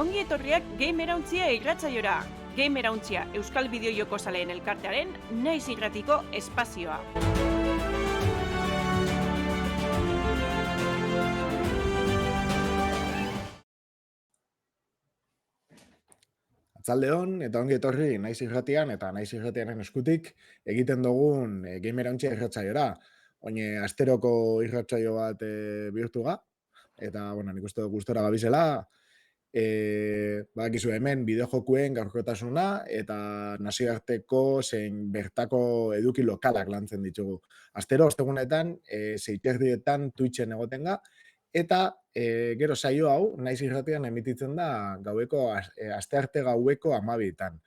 Ongi etorriak Gamerauntzia irratsaiora. Gamerauntzia Euskal Bideojoko Zaleen Elkartearen naiz irratiko espazioa. Atzaldeon eta ongi etorri naiz irratian eta naiz irratiaren eskutik egiten dugun Gamerauntzia irratsaiora. Oine asteroko irratsaio bat bihurtu ga, eta nik uste dut gustora gabizela, badakizu hemen bideojokuen gaurkotasuna eta nazioarteko zein bertako eduki lokalak lantzen ditugu. Astero, ostegunetan, 6:00 Twitchen egoten ga, eta gero saio hau, naiz irratian emititzen da gaueko, astearte gaueko 12:00.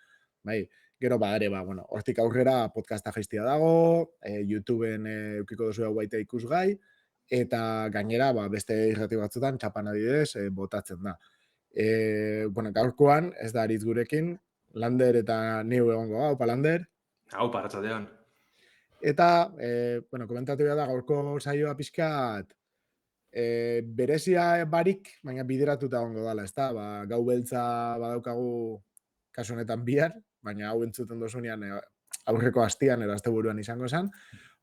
Bai, gero ere, hortik aurrera podcasta jaistia dago, YouTubeen eukiko duzu hau baita ikusgai, eta gainera, beste irrati batzutan, txapan adidez, botatzen da. Gaurkoan, ez da aritz gurekin, Lander eta niu egongo, haupa Lander. Haupa, arratsaldeon. Eta, komentatu da gaurko saioa pixkat, berezia barik, baina bideratuta egongo dala, ezta? Gau beltza badaukagu kasu honetan bihar, baina hau entzuten dozunean aurreko astian edo asteburuan izango zen.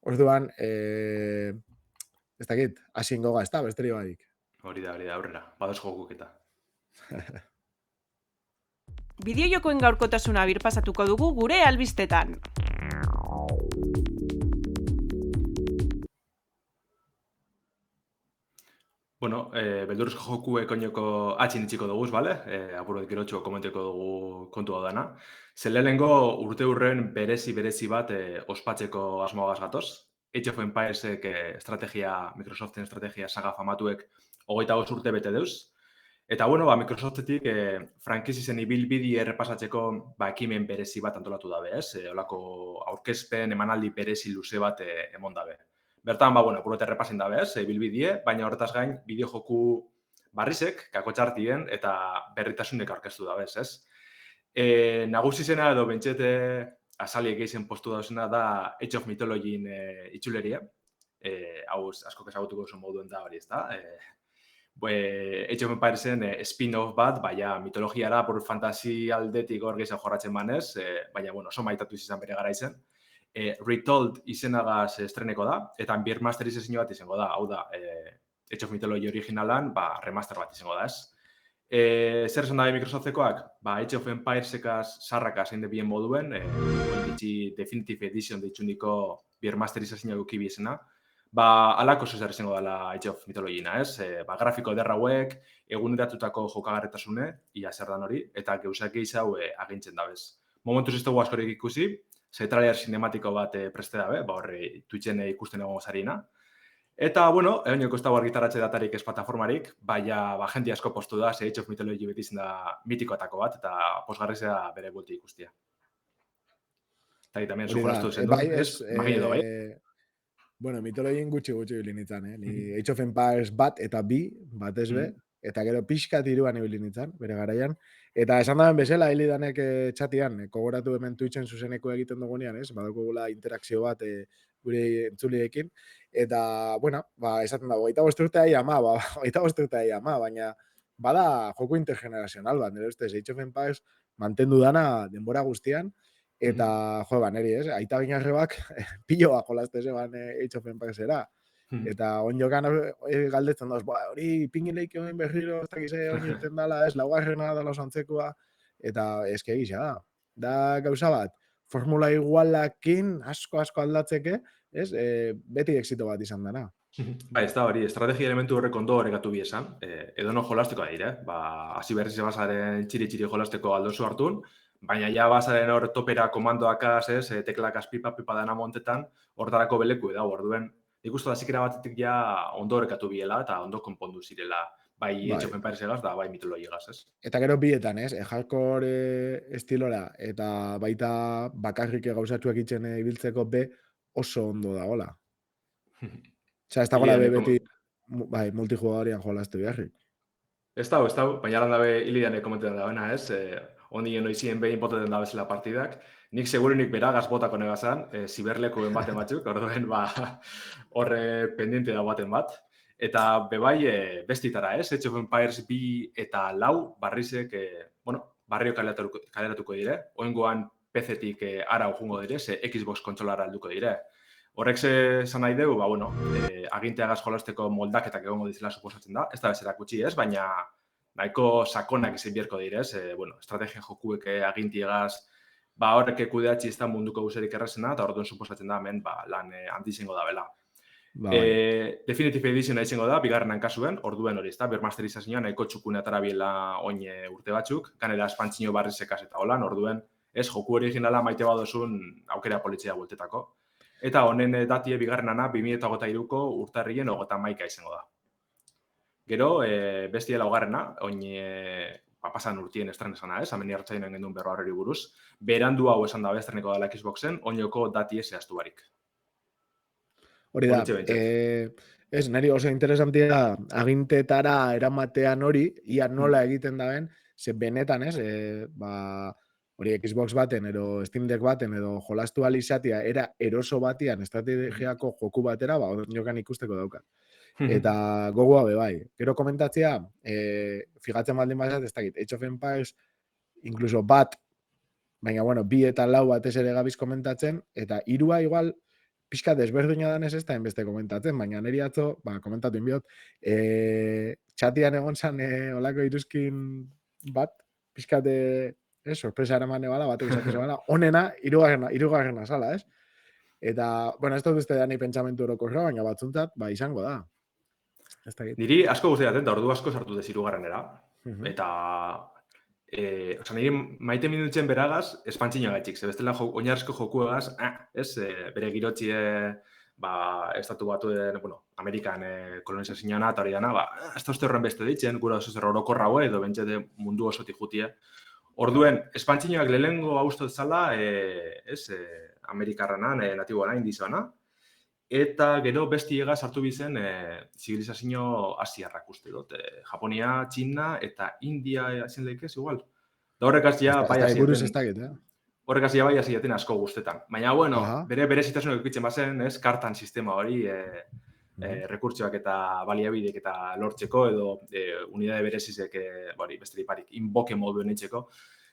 Orduan, ez dakit, hasi ingoga, ezta? Besterik barik. Hori da, aurrera. Badoz jokuk eta. Bideojokoen gaurkotasuna birpasatuko dugu gure albistetan. Beldurrezko jokuek oinoko atxin itxiko duguz, bale? Apuro dikirotxo komenteko dugu kontu hau dana. Lehenengo urte hurren berezi bat ospatzeko asmoagaz gatoz. Age of Empiresek Microsoften estrategia saga famatuek 25 urte bete deuz. Eta, Microsoftetik frankizizen ibilbidi errepasatzeko ekimen berezi bat antolatu dabe, ez? Olako aurkezpen emanaldi berezi luze bat emon dabe. Bertan, purote errepasin dabe, ez? Ibilbidie, baina horretaz gain, bideojoku barrizek, kakotxartien eta berritasunek aurkeztu dabe, ez? Nagusizena edo bentxete azaliek geizen postu dauzena da Age of Mythologyin itxuleria. Hau asko ezagutuko zuen moduen da hori, ez da? Age of Empiresen spin-off bat, mitologiara, fantasi aldetik hor gehiago jorratzen banez, baina, oso maitatu izan bere gara izen. Retold izenagaz estreneko da, eta birmasterizazio bat izango da, hau da, Age of Mythology originalan, remaster bat izango da, ez? Zer esan dabe Microsoftekoak? Age of Empiresekaz sarraka zein debien moduen, Definitive Edition ditxuniko birmasterizazio gukibi izena, alako zer izango dela Age of Mythologyna, ez? Grafiko ederra hauek, eguneratutako jokagarretasune, ia zer dan hori, eta geuzak gehiago agintzen dabez. Momentuz ez dugu askorik ikusi, trailer sinematiko bat preste dabe, horre Twitchen ikusten egongo zarina. Eta, egoneko ez dago argitaratze datarik ez plataformarik, jenti asko postu da, Age of Mythology beti izan da mitikoatako bat, eta posgarrizea bere bulti ikustia. Eta tamien zujonaztu zen du, ez? Magino da, bai? Mitologien gutxi ibili nintzen, Ni Age of Empires bat eta bi, batez be, eta gero pixkat iruan ibili nintzen, bere garaian. Eta esan daben bezala, hilidanek txatian, kogoratu hemen Twitchen zuzeneko egiten dugunean, ez? Badukugula interakzio bat gure entzuliekin. Eta, esaten dago, 25 urtea ama, baina bada joko intergenerazional bat, nire ustez, Age of Empires mantendu dana denbora guztian, eta, neri, ez? Aita binarrebak piloa jolazte zeban Age of Empiresera. Eta onjokan galdetzen dauz, hori pingileik egin berriro, ez dakize hori irten dala, ez, laugarrena dala osantzekoa, eta eske egisa da. Da gauza bat, formula igualakin asko aldatzeke, ez, beti exito bat izan dena. Ez da hori, estrategia elementu horrek ondo horrekatu bi esan, edo no jolasteko adire, hasi berriz bazaren txiri jolasteko aldozu hartun, baina ja bazaren hor topera komandoakaz, teklak pipa dana montetan, hortarako beleku edo, orduen, ikustu da zikera batetik ja ondo horrekatu biela eta ondo konpondu zirela, bai Age of Empires egaz da, bai mitologiegaz, ez? Eta gero bietan, ez? Hardcore estilora eta baita bakarrik gauzatxuak itxen ibiltzeko be oso ondo dagoela. Ez dagoela beti multijugadorian jolazte beharrik. Ez da, baina lan dabe hilidanek komentetan dagoena, ez? Ondien noizien behin boteten dabezela partidak. Nik segurunik beragaz botako negazan, ziberleko baten batzuk, orduen horre pendiente da baten bat. Eta bebai, bestitara, ez? Age of Empires 2 eta 4 barrizek, barrio kaleratuko dire. Oengoan PC-tik ara jungo dire, ze Xbox kontsolara alduko dire. Horrek esan nahi dugu, aginteagaz jolasteko moldaketak egongo dizela suposatzen da. Ez da bezera kutsi ez, baina nahiko sakonak izan bierko dire, estrategia jokuek agintiagaz, horrek kudeatzi ez da munduko guzerik errazena, eta orduan suposatzen da hemen lan handi izango da bela. Definitive Edition izango da, bigarrenan kasuen, orduen hori, ezta, bermasterizazioa nahiko txukunetara biela oin urte batzuk, kanera espantzino barrizekaz eta holan, orduen, ez, joku originala maite badozun aukera politzia bultetako. Eta honen datie bigarrenana 2023ko urtarrien 31 izango da. Gero, bestia laugarrena, oin pasan urtien estren esana ez, ameni hartzainen gendun berro horreri buruz, berandu hau esan da estreneko dela Xboxen, oinoko datie zehaztu barik. Hori da, ez, niri oso interesantia agintetara eramatean hori, ia nola egiten daben, ze benetan ez, hori Xbox baten, edo Steam Deck baten, edo jolastu alizatia, era eroso batian, estrategiako joku batera, jokan ikusteko daukat. Eta gogoa bebai. Gero komentatzea, figatzen baldin bazat, ez dakit, Age of Empires, incluso bat, baina, bueno, 2 eta 4 batez ere gabiz komentatzen, eta 3 igual, pixka desberdina danez ez da enbeste komentatzen, baina niri atzo, komentatu inbiot, txatian egon zan olako iruzkin bat, pixka sorpresa eramane bala, batek esatez bala, onena, irugarrena sala, ez? Eta, bueno, ez dut uste da nahi pentsamentu orokorra, baina batzuntzat, izango da. Niri asko guzti daten, da ordu asko sartu dez irugarrenera, eta niri maite minutzen beragaz, espantzina gaitxik, ze bestela oinarrizko jokuegaz, bere girotxie, estatu batuen, Amerikan kolonizazioana eta hori dana, ez da uste horren beste ditzen, gura oso zer orokorra hoe, edo bentsete mundu osotik jutie. Orduen, espantzinoak lehengo haustot zala, Amerikarranan, natiboana, indizana, eta gero bestiega sartu bizen zibilizazio asiarrak uste dut. Japonia, Txina eta India ezin lehikez, igual. Da horrek azia bai aziaten asko guztetan. Baina, bueno, bere zitasunak ikutzen bazen, kartan sistema hori, rekurtsoak eta baliabidek eta lortzeko, edo unidade berezizek, beste diparik, inboke moduen itxeko.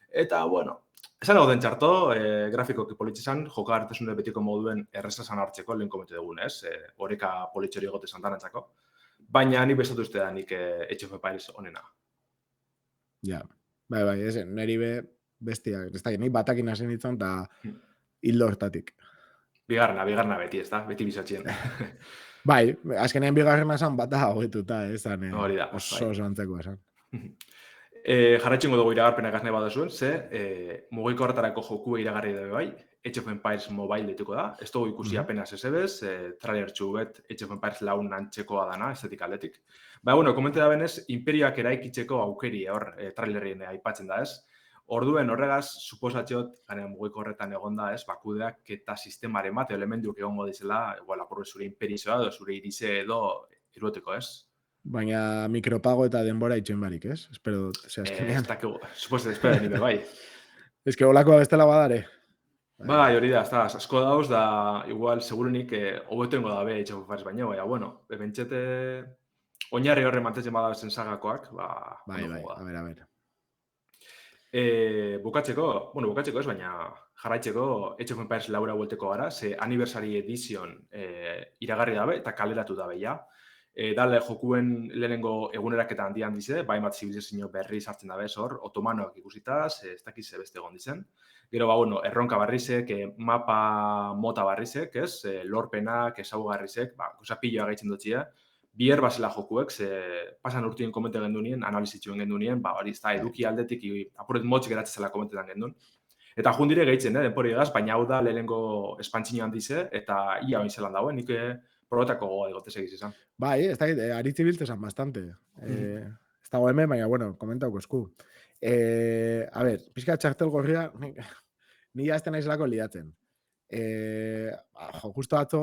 Eta, bueno, esan gauden txarto, grafikoki politxezan, jokagartasune betiko moduen errezazan hartzeko lehen komentu dugun, ez? Horeka politxori egote santanantzako. Baina nik bestatu uste da nik Age of Empires onena. Ja, bai, ez, niri bestiak, ez da, nik batakin hasi nintzen eta hildo hortatik. Bigarrena beti, ez da? Beti bizatxien. Bai, azkenean bigarrena esan bata hogetuta, esan oso antzeko esan. Jarraitxengo dugu iragarpenak azne badazuen, ze mugiko horretarako joku iragarri dabe bai, Age of Empires Mobile dituko da, ez dugu ikusi apenas ezebez, trailer txubet Age of Empires laun antxekoa dana, estetik aldetik. Komente da benez, imperioak eraikitzeko aukeri trailerien aipatzen da ez. Orduen horregaz, suposatxot, mugiko horretan egonda ez, bakudeak eta sistemaren bat, elementuk egongo dizela, apurre zure imperizoa edo zure irize edo iruteko ez. Baina mikropago eta denbora itxoin barik, ez? Espero dut, azkenean. Suposatzen, espero nire, bai. Ez que olakoa bestela badare. Bai, hori da, asko dauz, da, igual, segurunik, hobetengo da be, Age of Empires baino, baina, bueno, bentxete, oinarri horre mantetzen badabezen sagakoak, Bai, a ver. Bukatzeko ez, baina jarraitzeko Age of Empires laura buelteko gara, ze Anniversary Edition iragarri dabe eta kaleratu dabe, ja. Dale jokuen lehenengo eguneraketa handian dize, bai bat zibilizazio berri sartzen dabe, hor, otomanoak ikusitaz, ez dakiz beste egon dizen. Gero, erronka barrizek, mapa mota barrizek, ez, lorpenak, ezaugarrizek, pilloa gaitzen dutxia. Bier basela jokuek, pasan urtien komente gendunien, analizitxuen gendunien, hori ez da, eduki aldetik, apuret motx geratzen zela komentetan gendun. Eta jundire gehitzen, denpori egaz, baina hau da lehenengo espantzinoan dize, eta ia oin zelan dagoen, nik probetako goa egotez egiz izan. Bai, ez da, aritzi biltezan bastante. Ez dago hemen, baina, bueno, komentauko esku. A ver, pixka txartel gorria, ni jazten naizelako liatzen. Justo atzo,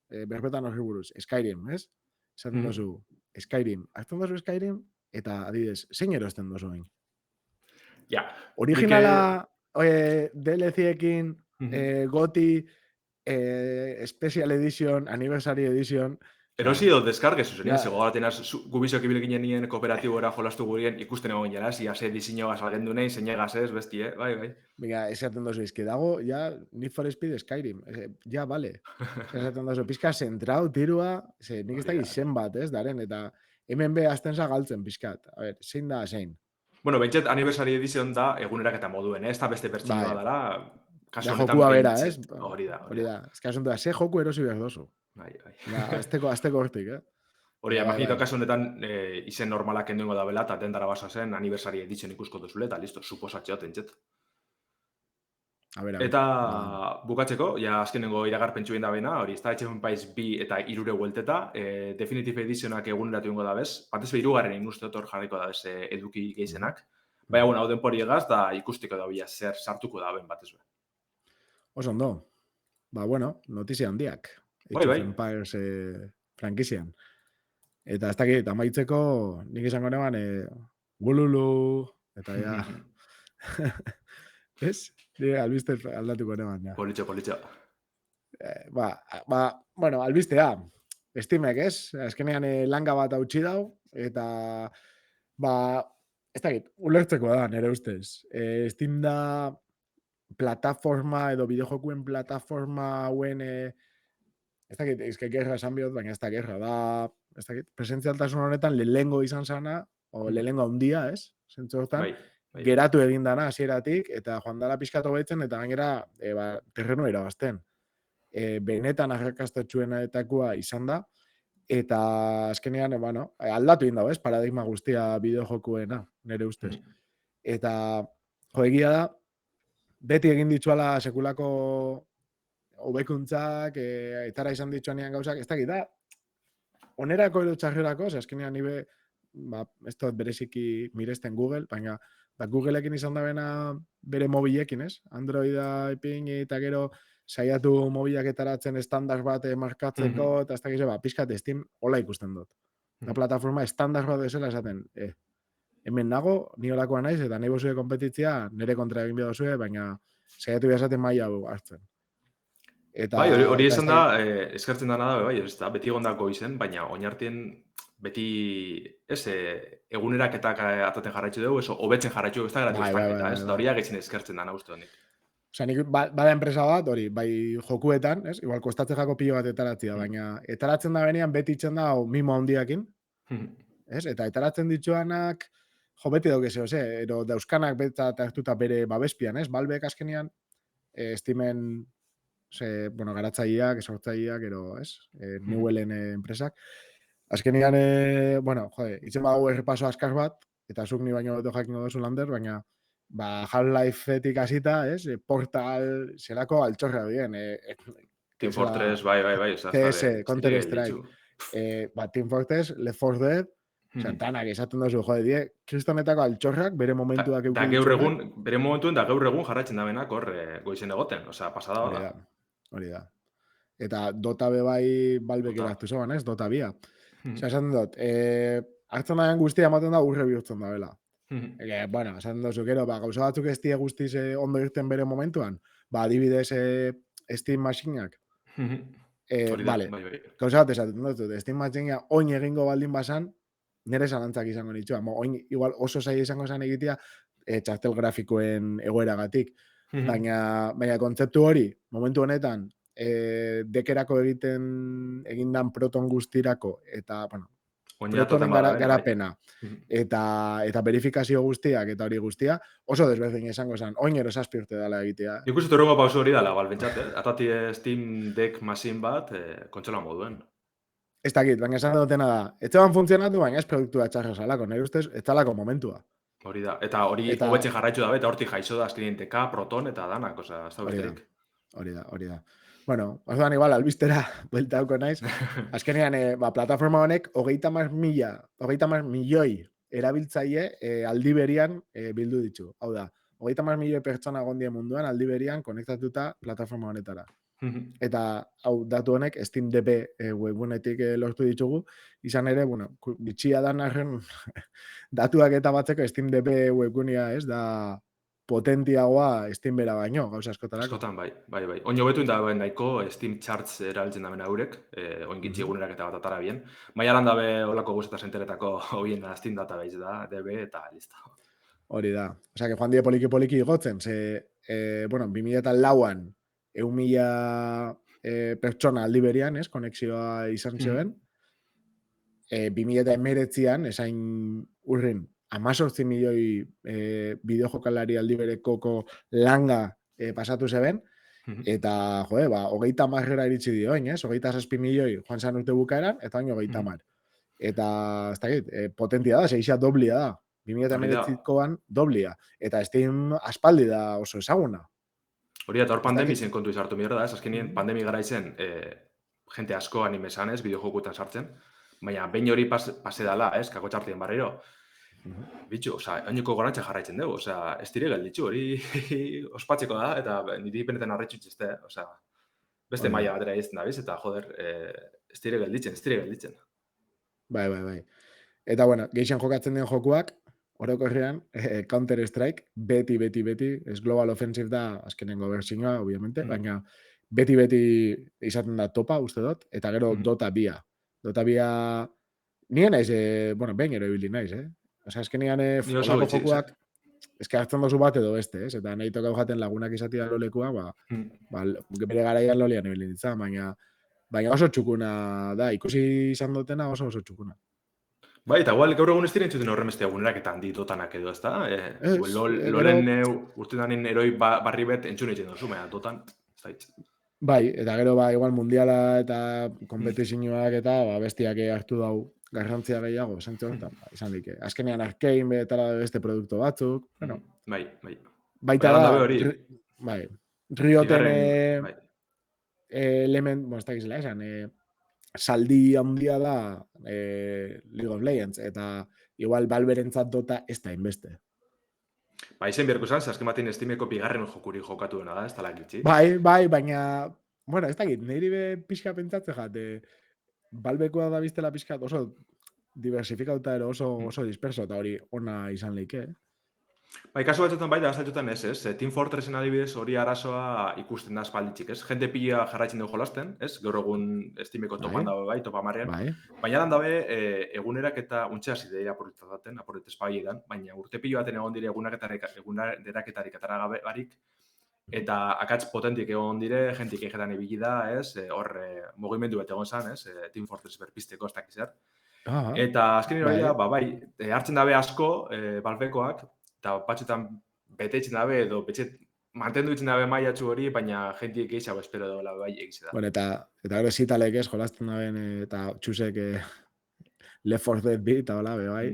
berbetan horri buruz, Skyrim, ez? Esaten dozu, Skyrim. Azten dozu Skyrim, eta adidez, zein erosten dozu hain? Ja. Originala DLC-ekin, GOTY, Special Edition, Anniversary Edition, Erosi edo deskarge zuzen, Ja, zego gatenaz, gubizok ibil ginen nien kooperatibora jolastu gurien, ikusten egon jara, ze diseñoa salgendu nahi, zeinegaz ez, besti, bai. venga, esaten dozu, que dago, ja, Need for Speed Skyrim, ja, vale. Esaten dozu, pizka zentrau, tirua, nik ez Hori da. dakit zenbat, ez, daren, eta hemen be azten galtzen pizkat. A ver, zein da, zein. Bueno, bentsat Anniversary Edition da eguneraketa moduen, ez da beste pertsinua Bai. dara, kasu Da honetan jokua bera, ez? bentsat. Hori da. Hori da. Ez que asuntua, ze joku erosi behar dozu. Bai. Da, azteko hortik, Hori, Bai, imaginito bai. kasu honetan izen normalak enduengo da bela, eta dendara basa zen Anniversary Edition ikusko duzule, eta listo, suposatxeot entxet. A ver. Eta bukatzeko, ja azkenengo iragarpentsuen da bena, hori, Age of Empires 2 eta 3 buelteta, Definitive Editionak eguneratu ingo da bez, batez be 3. Uste dut hor jarriko da bez eduki geizenak. Baina, bueno, hau denpori egaz, da ikustiko da bila zer sartuko da ben batez be. Oso ondo. Ba, bueno, notizia handiak. Bai. Age of Empires frankizian. Eta ez dakit, amaitzeko, nik izango neban, gululu, eta ja... Ez? Nire albiste aldatuko neban, ja. Politxo. Bueno, albistea. Steamek, ez? Azkenean langa bat hautsi dau, eta ez dakit, ulertzeko da, nire ustez. Steam da plataforma edo bideojokuen plataforma hauen ez dakit, gerra esan bihot, baina ez da gerra, da, ez dakit, presentzialtasun honetan lehengo izan zana, o lehengo handia, ez? Zentzu hortan, geratu egin dana hasieratik eta joan dala pixkatu behitzen, eta gainera terreno irabazten. Benetan arrakastatxuenetakoa izan da, eta azkenean, bueno, aldatu egin dago, ez? Paradigma guztia bideojokuena, nire ustez. Eta, egia da, beti egin dituala sekulako hobekuntzak, etara izan dituanean gauzak, ez dakit da, onerako edo txarrerako, azkenean nibe, ez dut bereziki miresten Google, baina Googleekin izan da bena bere mobilekin, ez? Androida ipin eta gero saiatu mobilak etaratzen estandar bat markatzeko, eta ez dakize, pizkat Steam hola ikusten dut. Da plataforma estandar bat desela esaten, hemen nago, ni holakoa naiz, eta nahi bozue kompetitzia, nire kontra egin behar dozue, baina saiatu behar esaten maila hartzen. Bai, hori esan da, eskartzen dana da, bai, ez da, beti egondako izen, baina oinartien beti, ez, eguneraketak ataten jarraitzu dugu, ez, hobetzen jarraitzu dugu, ez da gratu estaketa, ez, da hori agetzen eskartzen dana uste honik. Osea, nik bada enpresa bat, hori, bai jokuetan, ez, igual kostatzen jako pilo bat etaratzea, baina etaratzen da benean beti itzen da mimo handiakin, ez, eta etaratzen dituanak, jo, beti dauke zeo, ero dauzkanak beta hartuta bere babespian, ez, Valvek azkenean, Steamen, bueno, garatzaileak, sortzaileak, ero, ez, Newellen enpresak. Azkenean, bueno, jode, itzen bago errepaso askar bat, eta zuk ni baino beto jakin dozu Lander, baina Half-Life-etik hasita, ez, Portal, zelako altxorra bien. Team Fortress, bai. CS, Counter-Strike. Team Fortress, Left 4 Dead, Santanak esaten dozu, jode, die, kristonetako altxorrak bere momentuak da gaur egun, bere momentuen da gaur egun jarraitzen da benak hor goizen egoten, osea, pasada da. Hori da. Eta Dota be bai Valvek eraktu zoan, ez? Dota bia. Osea, esaten dut, hartzen daen guztia ematen da urre bihurtzen da bela. Bueno, esaten dozu, gero, gauza batzuk ez die guztiz ondo irten bere momentuan, adibidez Steam Machineak. Vale, gauza bat esaten dut, Steam Machinea oin egingo baldin basan, nire zalantzak izango nitxua. Oin, igual oso zaila izango zen egitea, txartel grafikoen egoeragatik. Baina kontzeptu hori, momentu honetan, dekerako egindan proton guztirako, eta, bueno, protonen garapena, eta verifikazio guztiak, eta hori guztia, oso desberdin izango zen, oinero 7 urte dela egitea. Nik uste horrengo pauso hori dala, balbentzat, atati Steam Deck Machine bat, kontsola moduen. Ez dakit, baina esan dutena da, etxeban funtzionatu, baina ez produktua txarra salako, nire ustez, ez talako momentua. Hori da, eta hori hobetzen jarraitzu da, eta hortik jaixo da, azkenien TK, Proton, eta danak, oza, ez da besterik. Hori da. Bueno, orduan igual, albistera, buelta hauko naiz. Azkenean, plataforma honek, 30 milioi erabiltzaile aldi berian bildu ditu. Hau da, 30 milioi pertsona gondien munduan aldi berian konektatuta plataforma honetara. Eta, hau, datu honek, SteamDB webunetik lortu ditugu, izan ere, bueno, bitxia da narren datuak eta batzeko SteamDB webgunea, ez, da potentiagoa Steam bera baino, gauza askotarako. Askotan, bai. Oin hobetu inda nahiko Steam Charts erabiltzen daben haurek, oin gitzi egunerak eta bat atara bien. Baina lan dabe olako guztetaz enteretako hoien Steam Database da, DB eta listo. Hori da. Osea, que joan die poliki igotzen, bueno, 2004an 1.000 pertsona aldi berian, konexioa izan zeben. 2019an, esain urrin, 18 milioi bideojokalari aldi berekoko langa pasatu zeben, eta, joe, 30 iritsi dio, 27 milioi joan zan urte bukaeran, eta baino 30. Eta, ez dakit, potentia da, seixia doblia da. 2019koan doblia. Eta Steam aspaldi da oso ezaguna. Hori da, hor pandemi zen kontu izartu mierda, ez? Azkenien pandemi gara izen, jente asko anime zanez, bideojokuetan sartzen, baina behin hori pase dala, ez? Kako txartien barriro. Bitxu, oza, oineko gorantxe jarraitzen dugu, oza, ez dire gelditxu, hori ospatzeko da, eta niri benetan arretxu txiste, oza, beste maila batera izten da, biz, eta joder, ez dire gelditzen. Bai. Eta, bueno, geixan jokatzen den jokuak, orokorrean, Counter-Strike, beti, ez Global Offensive da, azkenengo bertsioa, obviamente, baina beti izaten da topa, uste dut, eta gero Dota 2. Dota 2, nien naiz, bueno, behin ero ibili naiz, Osa, azkenean, olako jokuak, eske hartzen dozu bat edo beste, ez? Eta nahi tokau jaten lagunak izatea lolekua, bere garaian lolian ibili nintzen, baina oso txukuna da, ikusi izan dutena oso txukuna. Bai, eta igual gaur egun ez diren txuten horren beste egunerak eta handi dotanak edo, ez da? Loren urtetan eroi barri bet entzun egiten duzu, baina dotan, ez da hitz. Bai, eta gero igual mundiala eta kompetizioak eta bestiak hartu dau garrantzia gehiago, zentzu honetan, izan dike. Azkenean Arkane betara beste produktu batzuk, bueno. Bai. Baita da, bai, Rioten element, ez da gizela esan, saldi handia da League of Legends, eta igual Valverentzat Dota ez da inbeste. Ba, izen beharko izan, azken batean Steameko bigarren jokuri jokatu dena da, ez tala gitzi. Bai, baina, bueno, ez da git, niri be pixka pentsatze jat, Valvekoa da biztela pixka oso diversifikauta ero oso disperso, eta hori ona izan leike, Bai, kasu batzutan bai, da saltutan ez, Team Fortressen adibidez hori arazoa ikusten da espalditxik, ez? Jende pila jarraitzen dugu jolasten, ez? Gaur egun Steameko topan dabe bai, topa marrean. Baina dan dabe, egunerak eta untxea zideira aporretez paietan, baina urte pilo baten egon dire eguneraketarik atara gabe barik, eta akatz potentik egon dire, jentik egetan ibili da, ez? Hor, mugimendu bat egon zan, ez? Team Fortress berpisteko ez dakizer. Eta azken iroia, bai, hartzen dabe asko, Valvekoak, eta batxetan betetzen dabe edo mantendu ditzen dabe maiatxu hori, baina jentiek gehiago espero dola bai egize da. Bueno, eta gero zitalek ez, jolazten daben, eta txusek Left 4 Dead bi, eta hola, bai.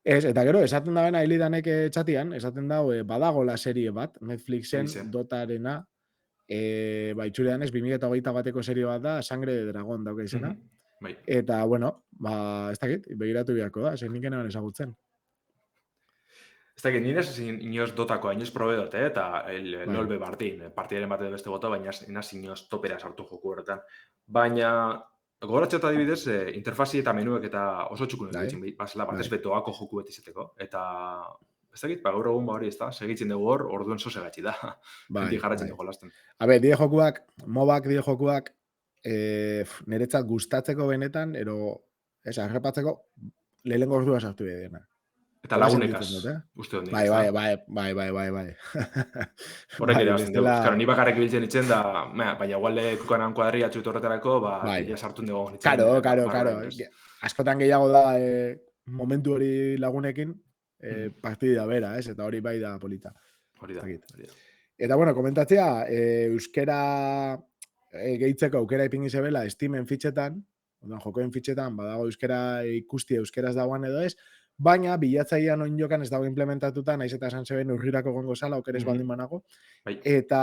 Ez, eta gero, esaten daben ahilidanek txatian, esaten dau, badagola serie bat, Netflixen, Dotarena, itxurean ez, 2021 bateko serie bat da, Sangre de Dragon dauka izena. Eta, bueno, ez dakit, begiratu biharko da, nik enean ezagutzen. Ez dakit, nire inoz Dotako, inoz probe dut, eta LOL Martin, partidaren bat edo beste bota, baina inaz inoz topera sartu joku horretan. Baina, gogoratxeta adibidez, interfazi eta menuek eta oso txukun egitzen, bazela, batez betoako joku beti izateko. Eta, ez dakit, gaur egun hori ez da, segitzen dugu hor, orduen sosegatzi da. Henti jarratzen dugu jolasten. Die jokuak, mobak die jokuak, niretzat gustatzeko benetan, ez, arrepatzeko, lehenengo ordua sartu dena. Eta lagunekaz, uste hon dira. Bai. Horrek ere bazten dugu. Karo, ni bakarrik biltzen itzen da, baina igualde kukanan kuadria txut horretarako, ja sartun dugu nitzen. Karo. Askotan gehiago da momentu hori lagunekin partida bera, ez? Eta hori bai da polita. Hori da. Eta, bueno, komentatzea, euskera gehitzeko aukera ipingi zebela Steamen fitxetan, jokoen fitxetan, badago euskera ikusti euskeraz dagoan edo ez, baina bilatzailean oinjokan ez dago implementatuta, naiz eta esan zeben urrirako gongo zala, okeres baldin banago. Eta,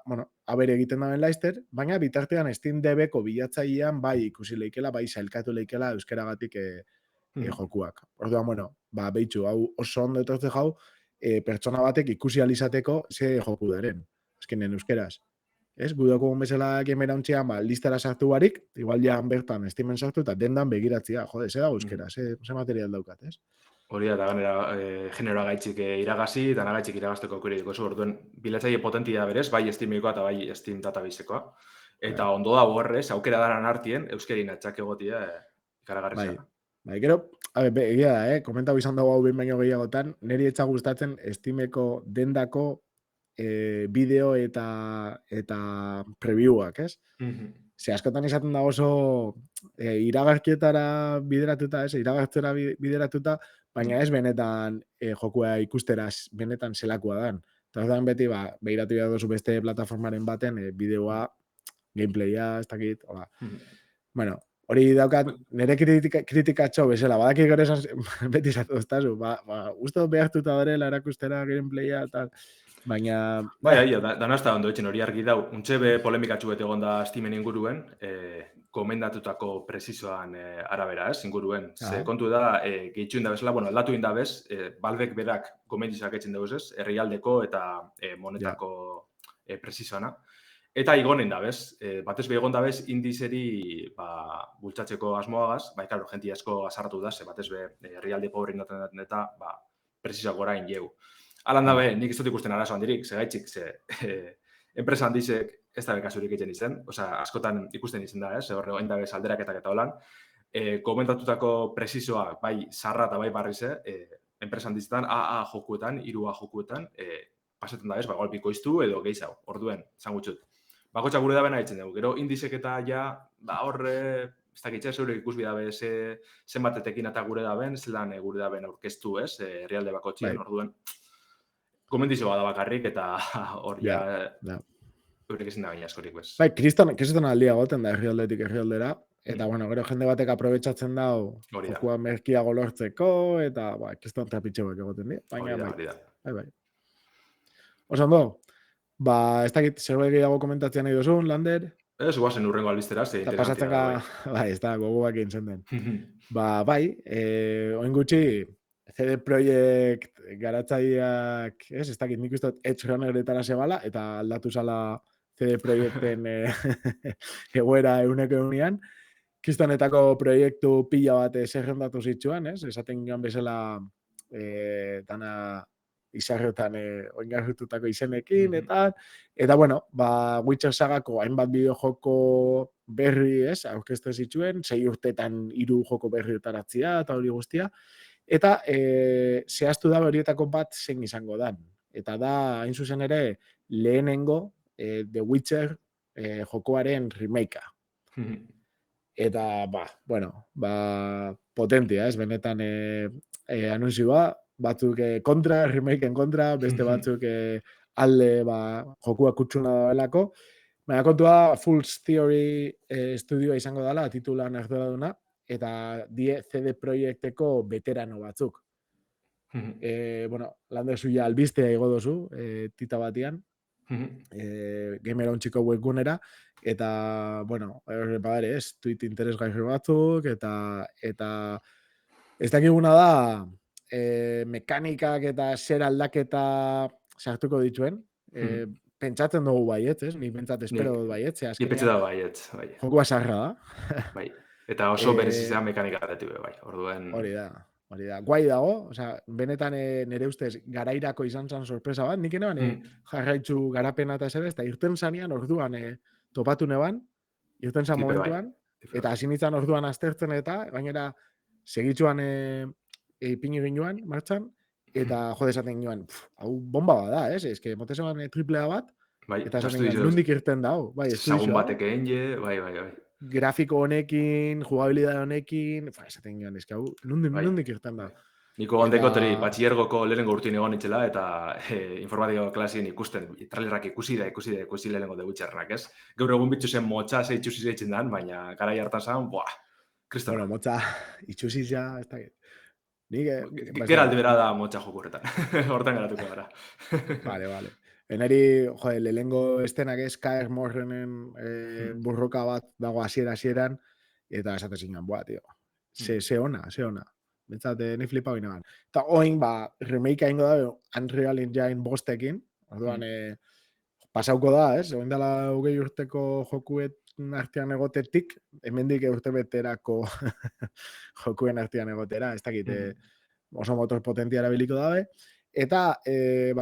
bueno, haber egiten daben laizter, baina bitartean Steam DB-ko bilatzailean bai ikusi leikela, bai sailkatu leikela euskeragatik jokuak. Orduan, bueno, behitxu, hau oso ondo etortze jau, pertsona batek ikusi alizateko ze joku daren, azkenen euskeraz. Ez, gudoko bezala gamera untxean, listara sartu barik, igual ja bertan Steamen sartu eta dendan begiratzea, jode, ze dago euskera, ze material daukat, ez? Hori da, eta ganera generoa gaitxik iragazi, eta nagaitxik iragazteko aukera dikozu, orduen bilatzaile potentia berez, bai Steamekoa eta bai Steam Databasekoa. Eta ondo da horrez, aukera daran artien, euskerin atxak egotia ikaragarri Bai, zena. bai, gero, egia da, komentau izan dago hau behin baino gehiagotan, niri etza gustatzen Steameko dendako bideo eta previewak, ez? Ze askotan izaten da oso iragarkietara bideratuta, ez? Iragartzera bideratuta, baina ez benetan jokua ikustera benetan zelakoa dan. Eta orduan beti, behiratu behar duzu beste plataformaren baten bideoa, gameplaya, ez dakit, hola. Bueno, hori daukat, nire kritikatxo bezala, badaki gero esan beti zatu oztazu, uste behartuta darela erakustera gameplaya, tal, baina... Bai, dana ez da ondo etxen hori argi dau. Untxe be polemikatxu bete egon da Steamen inguruen, komendatutako presizoan arabera, ez, inguruen. Ze kontu da, gehitxuin da bezala, bueno, aldatu inda bez, Valvek berak gomendizak etxen dauz ez, herrialdeko eta monetako presizoana. Eta igonen da bez, batez be egon da bez, indizeri bultzatzeko asmoagaz, bai, klaro, jenti asko azarratu da, ze batez be herrialde pobrin daten eta presizoak gorain jeu. Alan dabe, nik ez dut ikusten arazo handirik, segaitxik, enpresa handizek ez da bekasurik egiten izen, osea, askotan ikusten izen da, horre oin dabe alderaketak eta holan, komentatutako presizoa, bai zarra eta bai barrize, enpresa handizetan, AA jokuetan, 3A jokuetan, pasetan da bez, igual bikoiztu edo gehiago, orduen, zan gutxut. Bakotxa gure dabena egiten dugu, gero indizek eta ja, horre, ez dakitxe, zeure ikusbi dabe, zenbatetekin eta gure daben, zelan gure daben aurkeztu, ez, herrialde bakotxien, orduen, komendizioa da bakarrik, eta hor ja, eurek ezin da baina askorik, bez. Bai, kriston aldia goten da herrialdetik herrialdera, eta, bueno, gero jende batek aprobetsatzen dau, jokua merkiago lortzeko, eta, kriston trapitxeak egoten di. Hori da. Bai. Oso ondo, ez dakit, zerbait gehiago komentatzen nahi duzun, Lander? Ez, guazen urrengo albiztera, ze interesantia da, bai, ez da, gogoak egin den. Bai, oin gutxi, CD Projekt garatzaileak, ez dakit, nik uste Edge Runneretara sebala, eta aldatu zala CD Projekten egoera egunean. Kristonetako proiektu pila bat zerrendatu zitsuan, ez? Esaten gian bezala dana izarretan oingarritutako izenekin, eta bueno, Witcher sagako hainbat bideojoko berri, ez? Aurkezte zituen, 6 urtetan 3 joko berri utaratzia, eta hori guztia. Eta zehaztu da horietako bat zein izango dan. Eta da, hain zuzen ere, lehenengo The Witcher jokoaren remakea. Eta, potentia, ez? Benetan anunzioa, batzuk kontra, remakeen kontra, beste batzuk alde jokua kutsuna dagoelako. Baina kontua Full Theory Studioa izango dela, titulan arduraduna, eta die CD Projekteko veterano batzuk. Lander zuia albistea igo dozu, tita batian, Gamerontziko webgunera, eta, tweet interesgarri batzuk, eta ez dakiguna da, mekanikak eta zer aldaketa sartuko dituen, pentsatzen dugu baietz, ez? Ni pentsat espero dut baietz. Ni pentsatu baietz, bai. Jokua sarra da. Bai. Eta oso berezizea mekanika garetu bai, orduen... Hori da. Guai dago, benetan nire ustez garairako izan zen sorpresa bat, nik eneban jarraitzu garapena eta zer, eta irten zanean orduan topatu neban, irten zan momentuan, eta hasi nintzen orduan aztertzen eta, gainera segitzuan ipini ginuan, martxan, eta jode esaten ginuan, hau bomba bat da, ez? Ez que mote zeban triplea bat, eta esaten ginuan, nundik irten dago. Zagun batek egin, bai. Grafiko honekin, jugabilidade honekin, esaten ginean, ez que hau, nundik irten da. Niko ondeko batxillergoko lehenengo urtien egon itxela, eta informatiko klasien ikusten, trailerrak ikusi lehenengo The Witcherrak, ez? Gaur egun bitxu zen motxa ze itxusi zeitzen dan, baina garai hartan zan, kriston. Bueno, motxa, itxusi ja, ez da. Gera alde bera da motxa joku horretan, hortan garatuko gara. Vale. Enari, lehengo estenak ez, Kaer Morrenen burroka bat dago hasieran, eta esate zingan, tío. Ze ona. Bentsat, ni flipa ginen. Eta oin, remake ingo da, Unreal Engine bostekin, orduan, pasauko da, ez? Oin dela 20 urteko jokuet artean egotetik, hemendik urte beterako jokuen artean egotera, ez dakit, oso motor potentia erabiliko dabe, eta,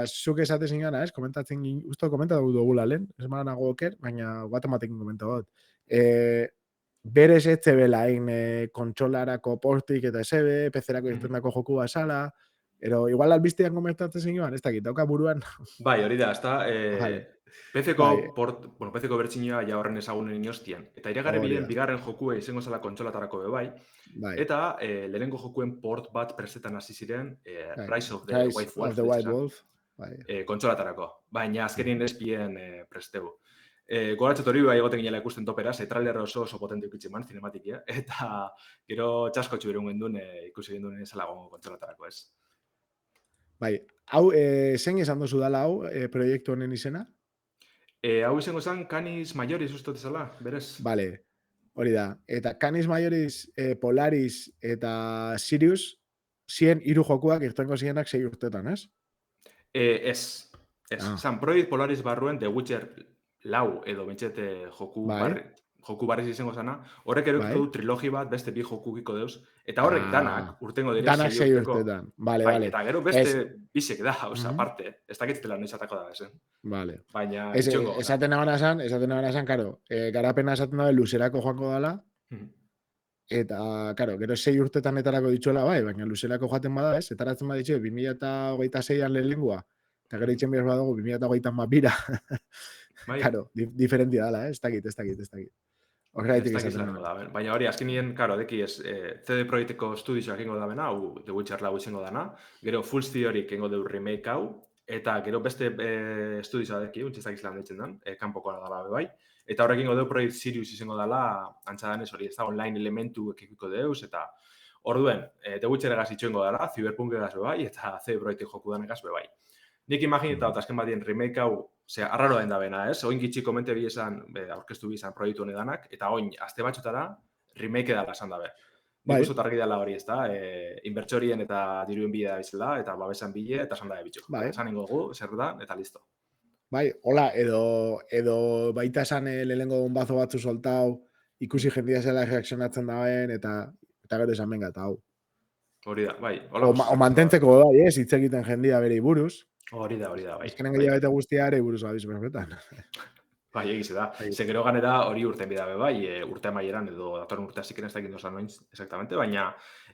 zuk esate zinana, ez? Komentatzen, usto komentatu dugula lehen, ez nago oker, baina guatematekin komentatu dut. Berez etzebela kontsolarako portik eta esebe, PC-erako irtendako joku basala, ero igual albistean komentatzen zinioan, ez dakit, dauka buruan. Bai, hori da, ezta, PC-ko PC-ko bertxinoa ja horren ezagunen inostian. Eta iragarri bilen bigarren jokue izango zela kontsolatarako bai. Eta lehenengo jokuen port bat prestetan hasi ziren Rise of the White Wolf kontsolatarako. Baina azkenien espien presteu. Goratzet hori bai egoten ginela ikusten topera, ze trailer oso potente ikitzen man, cinematikia, eta gero txaskotxu berun gendun ikusi gendun ezala gongo kontsolatarako, ez? Bai, hau, zein esan dozu dala hau, proiektu honen izena? Hau izango zen Canis Majoris ustot ezala, berez? Vale, hori da. Eta Canis Majoris, Polaris eta Sirius, zien 3 jokuak irtengo zienak 6 urtetan, ez? Ez. Zan, Project Polaris barruen The Witcher 4 edo bentset joku barriz izango zana, horrek erokiko du trilogi bat, beste 2 jokukiko deuz, eta horrek danak urtengo dire 6 urtetan. Vale. Eta gero beste bisek da, aparte, ez dakitzela noiz atako da, ezen. Vale. Baina, esaten nabana zan, karo, garapena esaten dabe luzerako joango dala, eta, karo, gero 6 urtetan etarako ditzuela bai, baina luzerako joaten bada, ez, etaratzen baditxe, 2026an lehen lengua, eta gero itxen behar badago, 2022an mapira. Karo, diferentia dala, ez dakit. Horreitik esaten da. Baina hori, azkenien, karo, deki ez, CD Projekteko studioak ingo da bena, hau The Witcher 4 izango dana, gero Full Theory ingo deu remake hau, eta gero beste studioa deki, untxezak izan ditzen den, kanpokoa dala bai, eta horrek ingo deu Project Sirius izango dala, antzadanez hori, ez da online elementu ekipiko deuz, eta orduen, The Witcher egaz itxoengo dala, Cyberpunk egaz bai, eta CD Projektek joku dan egaz bai. Nik imagineta, eta azken badien remake hau, arraro den da bena, ez? Oin gitxi komente bi esan, aurkeztu bi esan proiektu honedanak, eta oin, azte batxutara, remake dala esan dabe. Nik uste argi dela hori, ez da? Inbertsorien eta diruen bidea bizela, eta babesan bile, eta esan dabe bitxo. Esan ingo gu, zer da, eta listo. Bai, hola, edo baita esan lehenengo donbazo batzu soltau, ikusi jendia zela reakzionatzen daben, eta gero esan benga, eta hau. Hori da, bai. O mantentzeko bai, ez, hitz egiten jendia bere buruz. Hori da, bai. Ezkenen gehiago eta guztia ere buruz gabiz berbetan. Bai, egize da. Ze gero ganera hori urten bidabe bai, urte amaieran edo datorren urte ziken ez dakit dozan noiz, exactamente, baina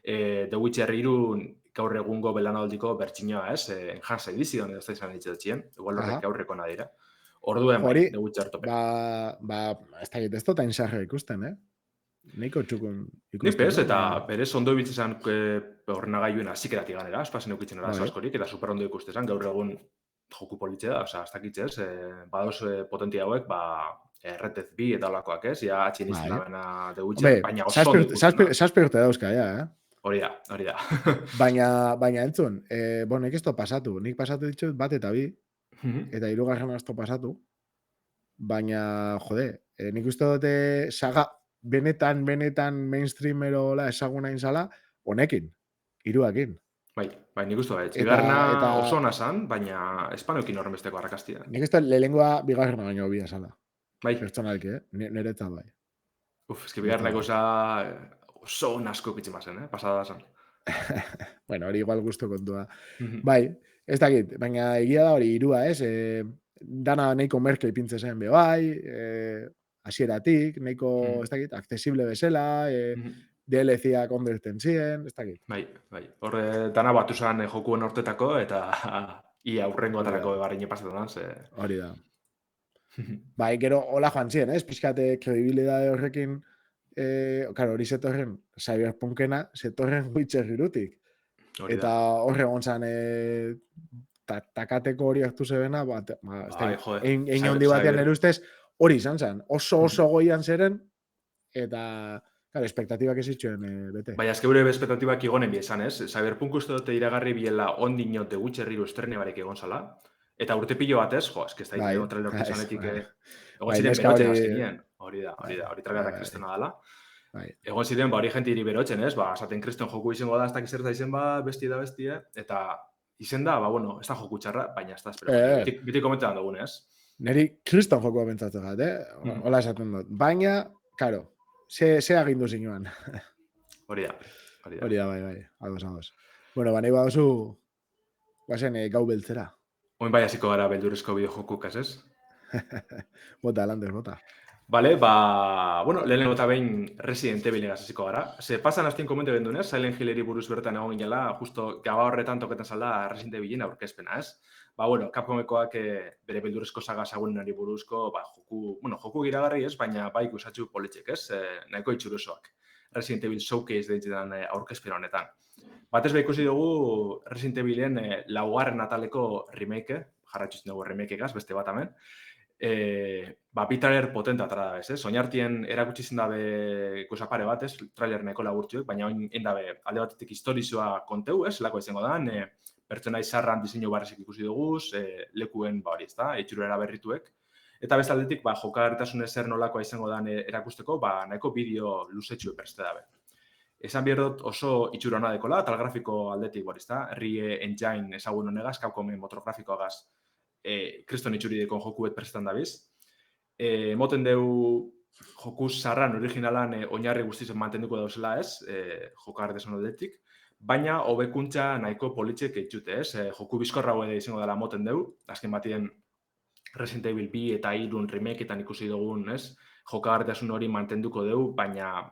The Witcher 3 gaur egungo belanaldiko bertxinoa, ez? Enhanced Edition edo ez da izan ditzetxien, igual horrek gaurreko nadira. Orduen bai, The Witcher tope. Ez dakit ez dota insarra ikusten, Neiko txukun ikusten. Nik bez, eta berez ondo ibiltzen horrena gailuen azikeratik ganera, espazen eukitzen eraz askorik, eta super ondo ikustezan, gaur egun joku politxe da, ez dakitzez, badoz potentia hauek, Red Dead 2 eta olakoak ez, ja atxin izan dabena The Witcher, baina oso ondo ikusten. Saspe urte dauzka, ja, Hori da. Baina entzun, nik ez pasatu, nik pasatu ditut bat eta bi, eta 3. ez pasatu, baina, jode, nik uste dute saga benetan mainstreamero ezaguna inzala, honekin, 3ekin. Bai, nik uste bai, bigarrena oso ona zan, baina espanoekin horren besteko arrakastia. Nik uste lehengoa bigarrena baino bia zala. Bai. Pertsonalki, niretzat bai. Eski bigarrenako oso nasko kitzen bazen, pasada zan. Bueno, hori igual gusto kontua. Bai, ez dakit, baina egia da hori 3, ez? Dana nahiko merke ipintze zen be bai, hasieratik, nahiko, ez dakit, accesible bezala, DLC-ak ondo irten ziren, ez dakit. Bai. Horre, dana batu zen jokuen hortetako, eta ia aurrengo atarako bebarriñe pasetan ze... Hori da. Bai, gero, hola joan ziren, ez? Pizkate kredibilidade horrekin, hori zetorren, Cyberpunkena, zetorren Witcher 3-tik. Eta horre gontzan, takateko hori hartu zebena, egin handi batean erustez, hori izan zen, oso goian zeren, eta, claro, espektatibak ez itxuen bete. Baina, ez geure espektatibak igonen biezan, ez? Cyberpunk uste dute iragarri biela ondino The Witcher 3 estrene barek egon zala, eta urte pilo batez, ez que ez da ino trailer izanetik, egon ziren berotzen azkenien. Hori trailerak kristena dela. Egon ziren, hori jenti iri berotzen, ez? Esaten kriston joku izango da, ez dakiz zerta izen bestie, eta izen da, ez da joku txarra, baina ez da, espero. Biti komentetan dugun, ez? Neri kriston jokoa bentzatzen gat, hola esaten dut. Baina, karo, ze agindu zinuan. Hori da. Bai, ados. Bueno, nahi baduzu, guazen gau beltzera. Oin bai hasiko gara beldurrezko bideojokukaz, ez? Bota, Lander, bota. Vale, bueno, lehenengo eta behin Resident Evilegaz hasiko gara. Ze pasan aztien komente gendun, ez? Silent Hilleri buruz bertan egon ginela, justo gaba horretan toketan salda Resident Evilen aurkezpena, ez? Bueno, Capcomekoak bere beldurrezko saga zagunari buruzko, joku giragarri ez, baina bai ikusatxu politxek, ez? Nahiko itxurusoak. Resident Evil Showcase deitzetan aurkezpena honetan. Batez be ikusi dugu Resident Evilen laugarren ataleko remake, jarratxuzen dugu remakeegaz, beste bat hemen. Bi trailer potente atara da bez, ez? Oinartien erakutsi zen dabe kusapare bat, ez? Trailer nahiko laburtzuek, baina oin dabe alde batetik historizoa konteu, ez? Lako izango da, pertsonai zarran diseinu barrezik ikusi duguz, lekuen hori, ez da? Itxurera berrituek. Eta beste aldetik, jokagarritasun ezer nolakoa izango da erakusteko, nahiko bideo luzetxu eperste dabe. Esan bierdot oso itxura hona dekola, tal grafiko aldetik hori, ez da? Unreal Engine ezagun honegaz, Capcomen motorgrafikoagaz, kriston itxuri dekon jokuet prestan dabiz. Moten deu joku zarran originalan oinarri guztizen mantenduko dauzela ez, jokagarritasun aldetik, baina hobekuntza nahiko politxek eitxute ez. Joku bizkorra ere izango dela moten deu, azken batien Resident Evil 2 eta 3 remakeetan ikusi dugun, ez? Jokagarritasun hori mantenduko deu, baina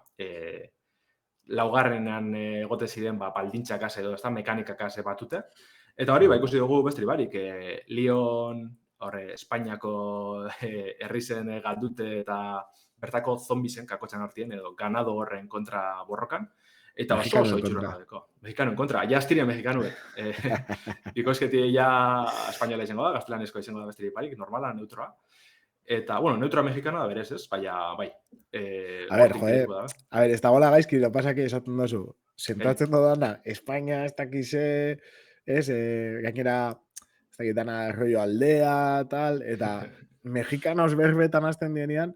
laugarrenean egote ziren baldintzakaz edo, ez da, mekanikakaz batute. Eta hori, ikusi dugu bestri barik, Leon, Espainiako herrizen galdute eta bertako zombisen kakotxan hartien, edo ganado horren kontra borrokan. Eta oso itxurra deko. Mexikanoen kontra, ja astiria mexikanuek. Bikoizketi ja espainola izango da, gaztelanezko izango da bestri barik, normala, neutroa. Eta, neutroa mexikana da berez, ez? Baina, bai. A ver, ez dagoela gaizki, lo pasa que esaten dozu. Sentatzen dodana, Espainia ez dakize, ez, gainera, ez dakitana rollo aldea, tal, eta mexikanos berbetan azten dienean,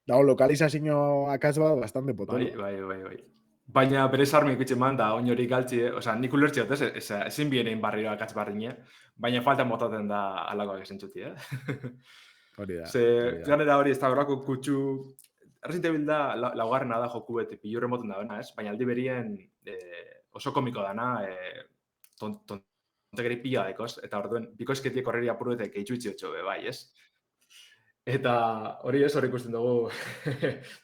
dago, lokalizazio akaz bat bastante potolo. Bai. Baina berez armi ikutzen man da, oin hori galtzi, nik ulertzi dut, ezin bienein barriro akatz barrine, baina falta motaten da alakoak esentzuti, Hori da. Ganera hori ez da horako kutsu, Resident Evil da laugarrena da joku bete pilurre moten da bena, ez? Baina aldi berien oso komiko dana, tontegeri pila dekoz, eta orduen bikoizketiek horreri apuruetek eitxuitzi otxo bai, ez? Eta hori hori ikusten dugu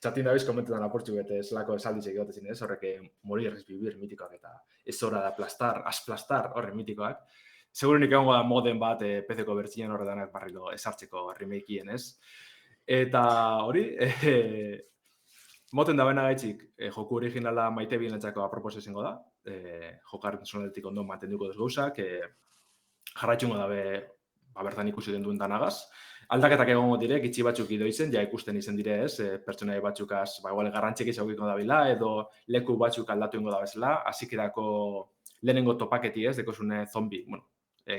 txatin dabiz komentetan aportxu bete zelako esaldizek egotezin, ez? Horrek morir ez bibir mitikoak eta ez hora da asplastar horre mitikoak. Segurunik egongo da moden bat PC-ko bertzien horretanak barrilo esartzeko remakeen, ez? Eta hori, moten da bena gaitzik, joku originala maite bienentzako apropos izango da, jokarritasun aldetik ondo mantenduko duz gauzak, jarraitxungo dabe bertan ikusi den duen danagaz. Aldaketak egongo dire, gitxi batzuk idoizen, ja ikusten izen dire ez, pertsonai batzukaz, igual garrantzik izagiko dabila, edo leku batzuk aldatu ingo da bezala, azikirako lehenengo topaketi ez, dekozune zombi,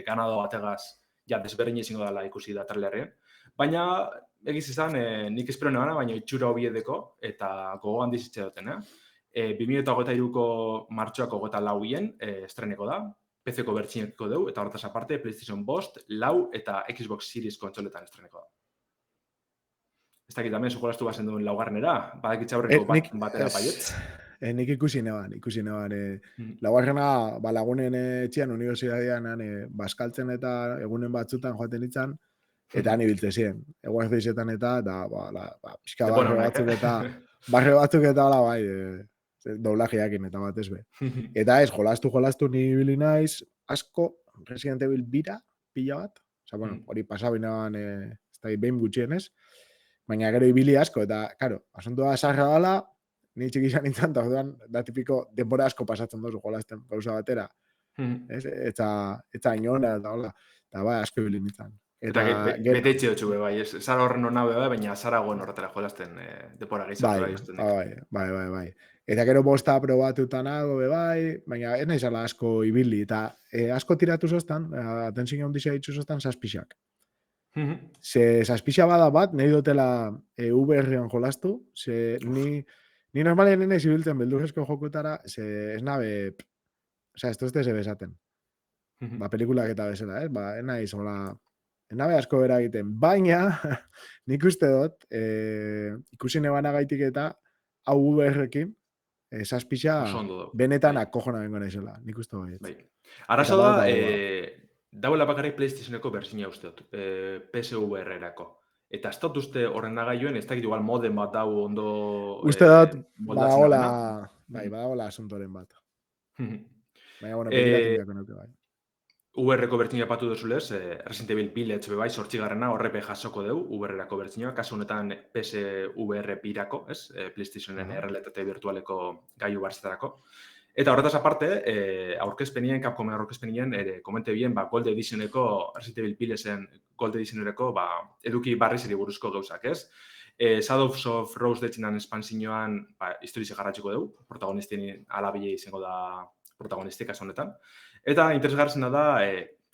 ganado bategaz, ja, desberdin izango dela ikusi da trailerrean. Baina, egiz izan, nik espero nebana, baina itxura hobiedeko, eta gogoan dizitze duten, 2023ko martxoako 24 estreneko da, PC-ko bertxineko dugu, eta horretaz aparte, PlayStation 5, 4 eta Xbox Series kontsoletan estreneko da. Ez dakit, hemen jolastu bazen duen laugarrenera, badakitza horreko batera paiet. Nik ikusi neban. Laugarrena, lagunen etxian, unibertsitatean, baskaltzen eta egunen batzutan joaten itzan, eta han ibiltze ziren. Eguaz deixetan eta, pixka barre batzuk eta bai, doblajeakin eta batez be. Eta ez, jolastu ni ibili naiz, asko, Resident Evil bira, pila bat. Osa, hori pasabinaban, ez da, behin gutxienez. Baina gero ibili asko, eta, karo, asuntua sarra dala, ni txiki izan nintzen, da tipiko denbora asko pasatzen dozu jolasten gauza batera. Eta inona, eta hola, eta bai, asko ibili nintzen. Eta bete itxe dutxu bai, zara horren hona bai, baina zara goen horretara jolasten denbora gehiagotu. Bai. Eta gero bosta probatutan bai, baina ez nahi zala asko ibili, eta asko tiratu zoztan, atentzio ondizia ditzu zoztan, saspixak. Ze saspixia bada bat, nahi dutela VR-ean jolastu, ze ni normalien nena izibiltzen beldurrezko jokutara, ze ez nabe, ez tozte ze besaten. Pelikulak eta bezala, ez nahi zola, ez nabe asko bera egiten, baina nik uste dut, ikusi nebana gaitik eta hau VR-ekin, Saspixa Oso ondo dago. benetan Bai. akojona bengo naizela, nik uste baiet. Bai. Arazo Eta da, badauka dauela bakarrik PlayStationeko bertsina uste dut, PSVR-erako. Eta ez dut uste ordenagailuen, ez dakit igual modem bat dau ondo Uste dut, moldatzen dagoena. badagola asuntoren bat. Baina, bueno, Eh, begiratzen beharko nuke bai. VR-ko bertsina patu duzulez, Resident Evil Village bebai, 8garrena horrepe jasoko deu, VR-erako bertsinoa, kasu honetan PSVR birako, ez? PlayStationen errealitate virtualeko gailu barzetarako. Eta horretaz aparte, Capcomen aurkezpenien, komente bien, Gold Editioneko, Resident Evil Villageen Gold Editionereko, eduki barrizeri buruzko gauzak, ez? Shadows of Rose detxinan espansioan, historizi jarratxiko dugu, protagonistien alabile izango da protagonistik kasu honetan. Eta interesgarrezena da,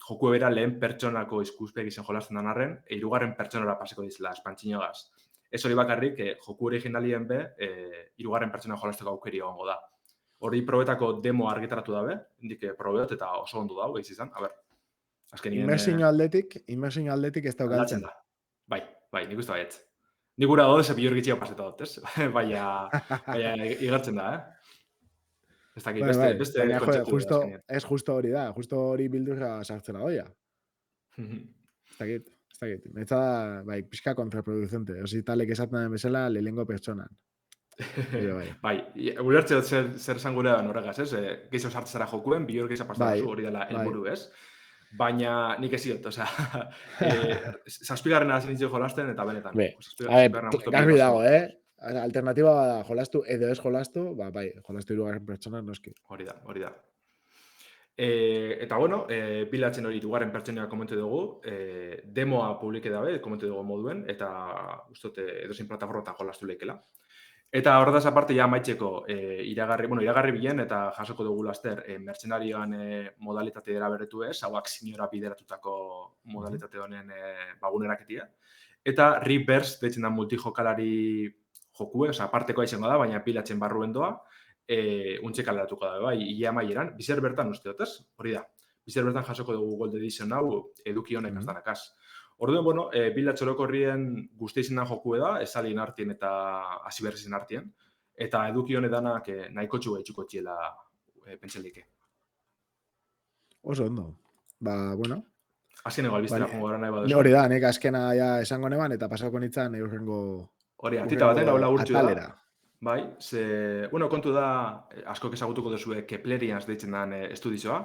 joku bera lehen pertsonako ikuspegi izan jolasten den arren, hirugarren pertsonara paseko dizela espantzinoagaz. Ez hori bakarrik, joku originalien be, hirugarren pertsona jolasteko aukeri egongo da. Hori probetako demo argitaratu dabe, indik probeot eta oso ondo dago, gaiz izan. A ber, azkenien... Inmersio aldetik ez daukaltzen. Da. Bai, nik uste baietz. Nik gura dut, ze bilor gitxia paseta dut, ez? Baina igartzen da, Ez dakit, beste kontzeptu da azkenien. Ez justo hori da, justo hori bildurra sartzera doia. Ez dakit. Eta da, pixka kontraproducente. Osi talek esaten den bezala, lehengo pertsonan. Bai, ulertze dut zer esan gure da horregaz, ez? Geixo sartzera jokuen, bilor geixo pasatu hori dela helburu, ez? Baina nik ez diot, osea, zazpigarrena hasi nintzen jolasten eta benetan. Garbi dago, alternatiba da jolastu edo ez jolastu, jolastu hirugarren pertsona noski. Hori da. Eta bueno, pilatzen hori hirugarren pertsonea komentu dugu, demoa publike dabe, komentu dugu moduen, eta ustote edozein plataformatan jolastu leikela. Eta horretaz aparte ja amaitzeko iragarri bilen eta jasoko dugu laster mertzenarioan modalitate dira berretu ez, hauak seniora bideratutako modalitate honen baguneraketia. Eta Reverse, deitzen da multijokalari jokue, apartekoa izango da, baina pilatzen barruen doa, untxe kaleratuko da, bai, ia amaieran, bizer bertan uste dut, ez? Hori da, bizer bertan jasoko dugu Gold Edition hau, eduki honek aztanakaz. Orduan, bueno, bilatxoroko horrien guzti izenan jokue da, esalien artien eta hasiberrizien artien, eta eduki honedanak nahiko txuga itxuko txiela pentselike. Oso ondo. Bueno. Azkeneko albiztera jongo gara nahi baduzu. Hori da, nek azkena ja esango neban, eta pasako nintzen eurrengo hori, atita baten, haula urtsu atalera. Da. Bai, kontu da, askok ezagutuko duzue Keplerians deitzen den estudizioa,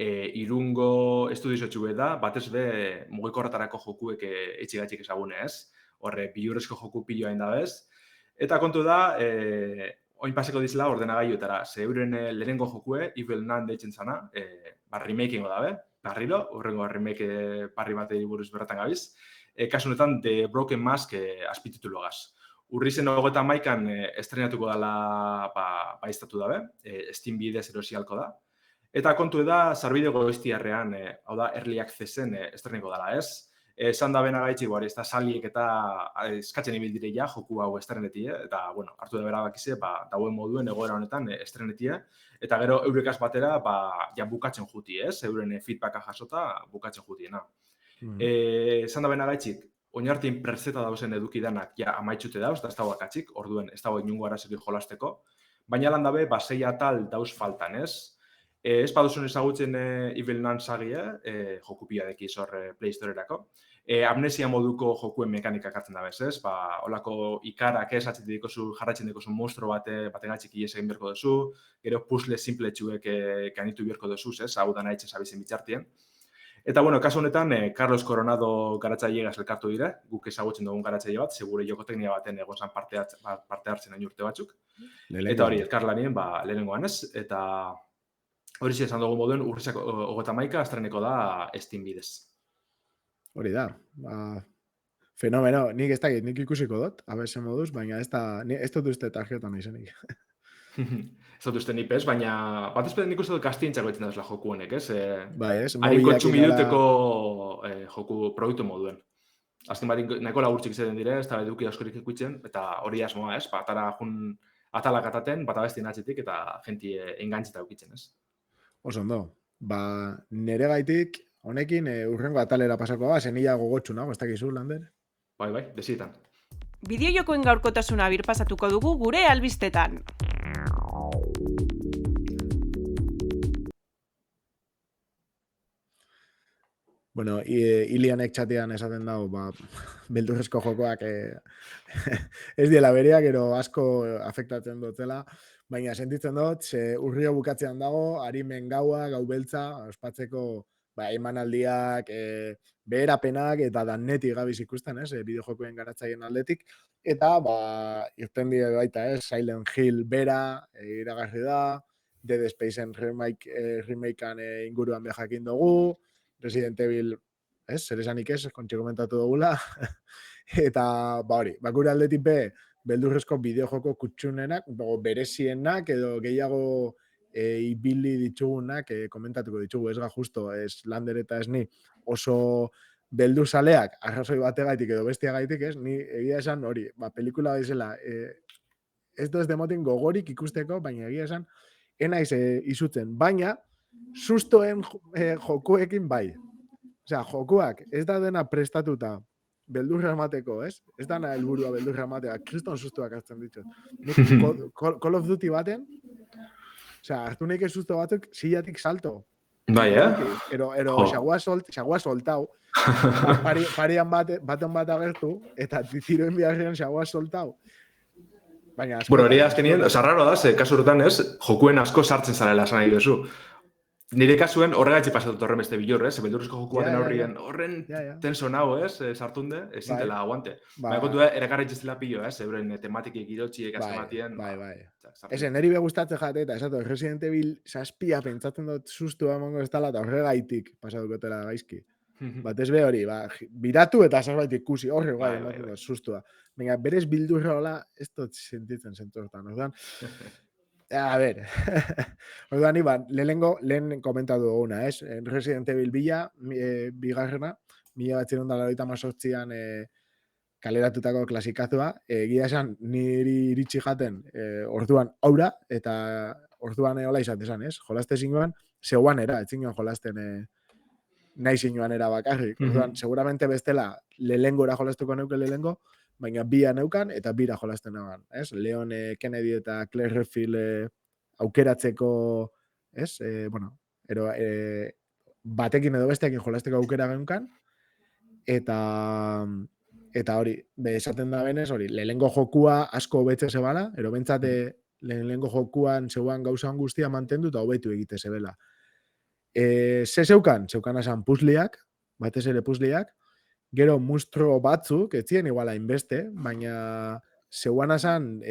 Irungo estudizio da, batez be mugiko horretarako jokuek etxigatxik ezagune ez. Horre, bilurrezko joku piloa da bez. Eta kontu da, oin paseko dizela ordenagailuetara. Ze euren lehenengo jokue, Evil Nun deitzen zana, remakingo dabe, barriro, horrengo remake parri batei buruz berratan gabiz. Kasu honetan, The Broken Mask azpitituluagaz. Urrizen 31an estrenatuko dela baiztatu dabe, Steam bidez erosialko da. Eta kontu da, sarbide goiztiarrean, hau da, Early Accessen estreneko dela, ez? Esan da bena gaitxik, ez da saliek eta eskatzen ibildire ja, joku hau estrenetie, eta, bueno, hartu da bera bakize, dauen moduen egoera honetan estrenetie, eta gero eurekaz batera, ja bukatzen juti, ez? Euren feedbacka jasota bukatzen jutiena. Esan da bena gaitxik, oinartin preseta dauzen edukidanak ja amaitxute dauz, da ez dago akatxik, orduen ez dago inungo arazeri jolasteko, baina lan dabe, sei atal dauz faltan, ez? Ez baduzun ezagutzen Evil Nun sagia, joku pila dekiz hor Play Store-erako. Amnesia moduko jokuen mekanikak hartzen da bez, ez? Olako ikarak ez jarratzen dikozu monstro bategatxik ies egin berko duzu, gero puzzle simple txuek kanitu berko duzu, ez? Hau da nahitzen zabizen bitxartien. Eta, bueno, kasu honetan, Carlos Coronado garatzailea elkartu dire, guk ezagutzen dugun garatzaile bat, segure jokoteknia baten egon zan parte hartzen hain urte batzuk. Eta hori, elkarlanien, lehenengoan ez, eta hori esan dugu moduen, urrizak 31 astreneko da Steam bidez. Hori da, fenomeno, nik ez dakit, nik ikusiko dut, abesen moduz, baina ez dut uste tarjetan izenik. Ez dut uste nipez, baina bat ezpeden nik uste dut kastientzako etzen dazela joku honek, ez? Bai, ez? Hariko txumiduteko joku proiektu moduen. Azken bat nahiko lagurtzik izaten dire, ez da eduki askorik ikutzen, eta hori asmoa, ez? Atalak ataten, bat abestien atzetik, eta jenti engantzita eukitzen, ez? Oso ondo, nire gaitik, honekin urrengo atalera pasako zenila gogotxu nago, ez dakizu, Lander? Bai, desietan. Bideojokoen gaurkotasuna birpasatuko dugu gure albistetan. Bueno, Ilianek txatean esaten dago, beldurrezko jokoak ez diela bereak, gero asko afektatzen dutela, baina sentitzen dut, urrio bukatzean dago, harimen gaua, gau beltza, ospatzeko emanaldiak, beherapenak eta danetik gabiz ikusten, bideojokoen garatzaien aldetik, eta irten dire baita, Silent Hill bera, iragarri da, Dead Spaceen remakean inguruan behakin dugu, Resident Evil, zer esanik ez, kontxe komentatu dugula, eta hori, gure aldetik beldurrezko bideojoko kutsunenak, berezienak edo gehiago ibili ditugunak komentatuko ditugu, ez ga justo, ez Lander eta ez ni oso beldur saleak, arrazoi bategaitik edo bestiagaitik, ez, ni egia esan hori, pelikula bezala, ez doz demotin gogorik ikusteko, baina egia esan, enaiz izutzen, baina sustoen jokuekin bai. Osea, jokuak ez da dena prestatuta beldurra emateko, ez? Ez da na helburua beldurra ematea, kriston sustoak hartzen ditut. Call of Duty baten, osea, hartu nahi susto batzuk, sillatik salto. Bai, Ero xagua soltau, parian baten bat agertu, eta tiroen biharrean xagua soltau. Bueno, hori azkenien, raro da, kasu horretan ez, jokuen asko sartzen zarela esan nahi duzu. Nire kasuen horregatxe pasatut horren beste bilur, ez? Beldurrezko joku baten aurrien horren tenso nahu, ez? Sartunde, ezin dela aguante. Baina kontu erakarri txestela pillo, ez? Euren tematikik irotxiek azkematien. Bai. Ese, neri begustatzen jate, eta esatu, Resident Evil saspia pentsatzen dut sustu emango ez dela, eta horregaitik pasatukotela gaizki. Batez be hori, biratu eta zerbait ikusi, horre bai, sustua. Baina, berez bildurra hola, ez dut sentitzen zentu hortan, orduan. A ver, orduan, lehen komentatu duguna, ez? Resident Evil bigarrena, 1998an kaleratutako klasikazua, egia esan niri iritsi jaten orduan aura, eta orduan hola izatezan, ez? Jolaste zinguan, zeuan era, etzinguan jolasten nahi zinguan era bakarrik. Orduan, seguramente bestela, lehengora jolastuko neuke lehengo, baina bia neukan eta bira jolasten nagoan, ez? Leon Kennedy eta Claire Redfield aukeratzeko, ez? Batekin edo besteekin jolasteko aukera geneukan, eta hori, esaten da benez, hori, lehengo jokua asko hobetze zebala, ero bentsate lehengo jokuan zeuan gauzan guztia mantendu eta hobetu egite zebela. Zeukan esan puzliak, batez ere puzliak, gero mustro batzuk, etzien iguala inbeste, baina zeuan esan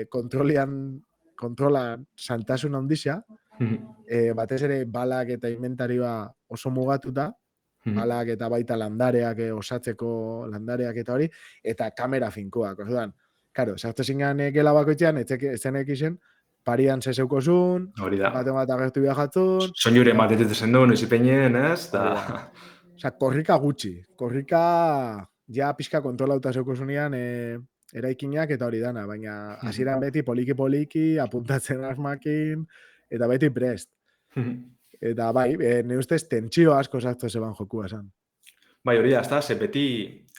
kontrola saltasun handizia, batez ere balak eta inventarioa oso mugatuta, balak eta baita landareak osatzeko landareak eta hori, eta kamera finkoak. Orduan, karo, sartu zingan gela bakoitzean, etzenek izen, parian zezeukozun, bat agertu biajatzun. Soinure matetetzen duen, ezipeinen, ez? Osa, korrika gutxi. Korrika ja pixka kontrolauta zeukozunean eraikinak eta hori dana, baina hasieran beti poliki, apuntatzen asmakin, eta beti prest. Eta bai, ne ustez tentsio asko sartu zeban jokua esan. Bai, hori da, ez da, beti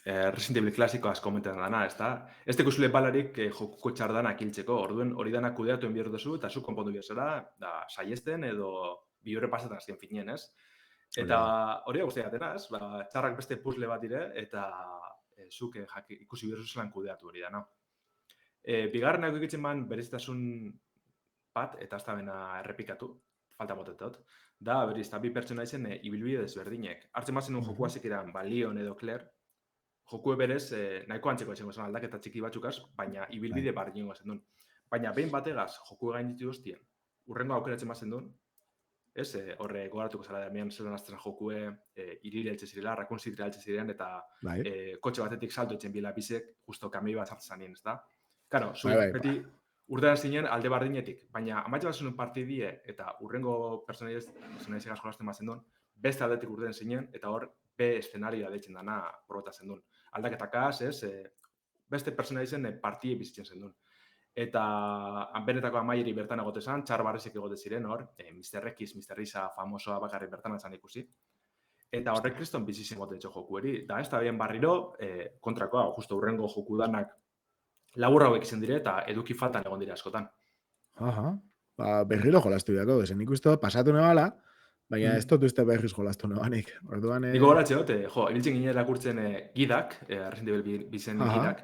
Resident Evil klasiko asko komentatzen dana, ez da? Ez tekuzule balarik jokuko txardanak hiltzeko, orduen hori danak kudeatuen bihar duzu, eta zu konpondu bihazera, da, saiesten edo bi horre pasetan azken finien, ez? Eta hori da guztia gatena, ez? Txarrak beste puzzle bat dire, eta zuk ikusi bihar zelan kudeatu hori da, no? Bigarrenak egitzen ban berezitasun bat, eta ez da bena errepikatu, falta motetot, da, beriz, eta bi pertsona izen ibilbide desberdinek. Hartzen bazen un jokua zikiran, Leon edo Claire, jokue berez nahiko antzeko izango zen aldaketa txiki batzukaz, baina ibilbide bar jingo zen duen. Baina behin bategaz jokue gain ditu duztien, urrengo aukeratzen bazen duen, ez, horre gogoratuko zara da, mian zelan azten jokue irire eltze zirela, rakun zitira eltze ziren, eta kotxe batetik salto etzen bila bizek, justo kamei bat sartzen zanien, ez da? Karo, zu beti urtean zinen alde bardinetik, baina amatxe bat zenun partidie eta urrengo personaizegaz jolasten bazen duen, beste aldetik urtean zinen, eta hor, be eszenarioa deitzen dana probotatzen duen. Aldaketakaz, ez, beste personaizen partie bizitzen zen duen. Eta benetako amaieri bertan egote zen, txar barrizek egote ziren hor, Mr. X, Mr. Risa famosoa bakarrik bertan atzan ikusi. Eta horrek kriston bizitzen gote etxo joku eri. Da ez da bien barriro, kontrakoa, justo urrengo joku danak labur hauek izan dire eta eduki faltan egon dira askotan. Berriro jolastu biako, zen ikustu pasatu nebala, Baina ez dut uste berriz jolastu noanik. Orduan... Niko goratxe dut, ibiltzen ginen erakurtzen gidak, Resident Evil bizen gidak,